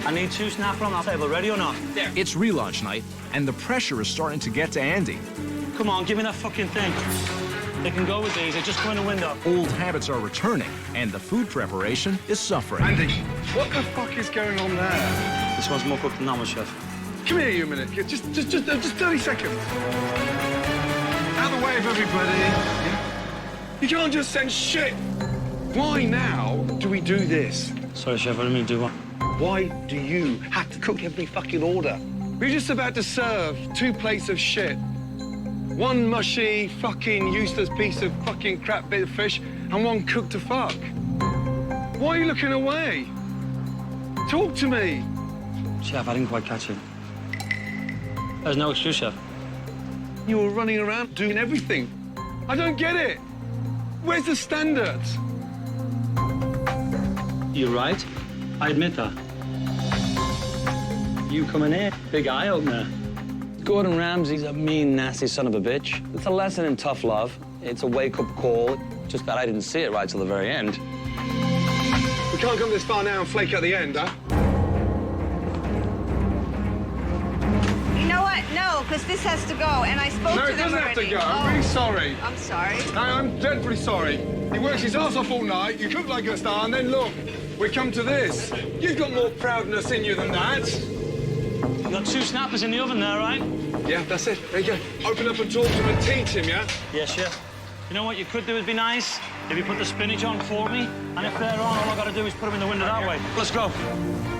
I need 2 snapper on that table. Ready or not? There. It's relaunch night, and the pressure is starting to get to Andy. Come on, give me that fucking thing. They can go with these. They just go in the window. Old habits are returning, and the food preparation is suffering. Andy, what the fuck is going on there? This one's more cooked than that one, Chef. Come here, you a minute. Just 30 seconds. Out of the way of everybody. You can't just send shit. Why now do we do this? Sorry, Chef, I didn't mean to do what? Why do you have to cook every fucking order? We're just about to serve 2 plates of shit. 1 mushy, fucking useless piece of fucking crap bit of fish, and 1 cooked to fuck. Why are you looking away? Talk to me. Chef, I didn't quite catch it. There's no excuse, Chef. You were running around doing everything. I don't get it. Where's the standards? You're right. I admit that. You coming here, big eye-opener. Gordon Ramsay's a mean, nasty son of a bitch. It's a lesson in tough love. It's a wake-up call. Just that I didn't see it right till the very end. We can't come this far now and flake at the end, huh? You know what? No, because this has to go, and I spoke No, to it them doesn't have to already. go. I'm really sorry. I'm sorry. No, I'm dreadfully sorry. He works his ass off all night, you cook like a star, and then look, we come to this. You've got more proudness in you than that. You got 2 snappers in the oven there, right? Yeah, that's it. There you go. Open up and talk to him and teach him, yeah? Yes, Chef. You know what you could do would be nice? If you put the spinach on for me, and if they're on, all I gotta do is put them in the window that way. Let's go.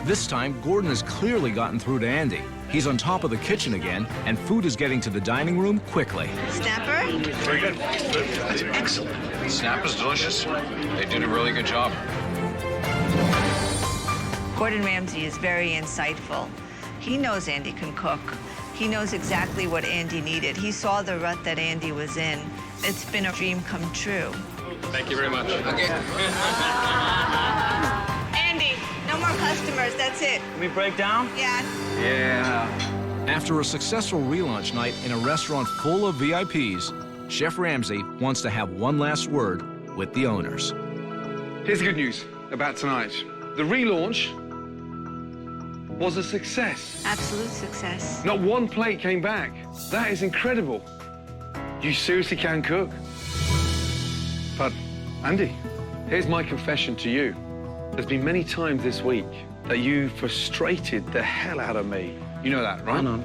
This time, Gordon has clearly gotten through to Andy. He's on top of the kitchen again, and food is getting to the dining room quickly. Snapper? Very good. That's excellent. The snap is delicious. They did a really good job. Gordon Ramsay is very insightful. He knows Andy can cook. He knows exactly what Andy needed. He saw the rut that Andy was in. It's been a dream come true. Thank you very much. Okay. Andy, no more customers. That's it. Can we break down? Yeah. Yeah. After a successful relaunch night in a restaurant full of VIPs, Chef Ramsay wants to have one last word with the owners. Here's the good news about tonight. The relaunch was a success. Absolute success. Not 1 plate came back. That is incredible. You seriously can cook. But, Andy, here's my confession to you. There's been many times this week that you frustrated the hell out of me. You know that, right? I know.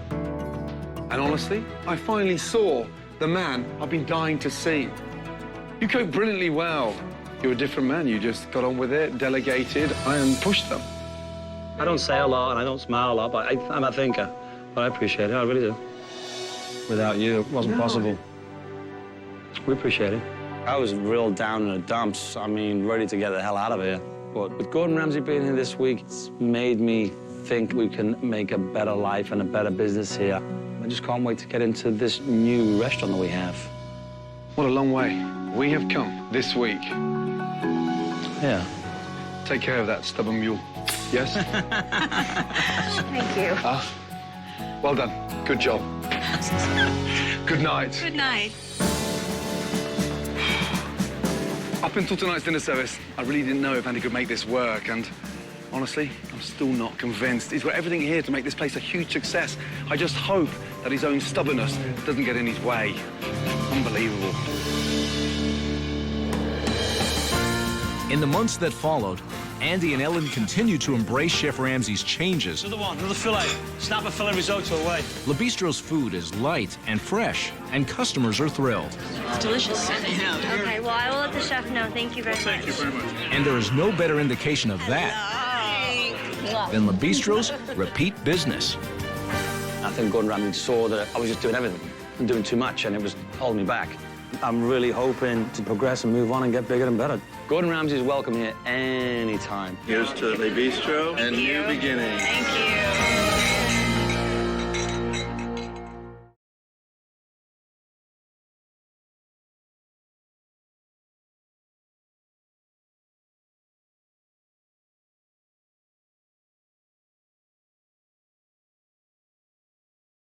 And honestly, I finally saw the man I've been dying to see. You cook brilliantly well. You're a different man. You just got on with it, delegated, and pushed them. I don't say a lot and I don't smile a lot, but I'm a thinker. But I appreciate it, I really do. Without you, it wasn't possible. We appreciate it. I was real down in the dumps. I mean, ready to get the hell out of here. But with Gordon Ramsay being here this week, it's made me think we can make a better life and a better business here. I just can't wait to get into this new restaurant that we have. What a long way we have come this week. Yeah. Take care of that stubborn mule. Yes? Thank you. Well done. Good job. Good night. Good night. Up until tonight's dinner service, I really didn't know if Andy could make this work, and honestly, I'm still not convinced. He's got everything here to make this place a huge success. I just hope that his own stubbornness doesn't get in his way. Unbelievable. In the months that followed, Andy and Ellen continued to embrace Chef Ramsay's changes. Another one, another fillet. Snap a fillet risotto away. Le Bistro's food is light and fresh, and customers are thrilled. It's delicious. Okay, well, I will let the chef know. Thank you very much. Thank you very much. And there is no better indication of that than Le Bistro's repeat business. I think Gordon Ramsay saw that I was just doing everything and doing too much, and it was holding me back. I'm really hoping to progress and move on and get bigger and better. Gordon Ramsay is welcome here anytime. Here's to Le Bistro and new beginnings. Thank you.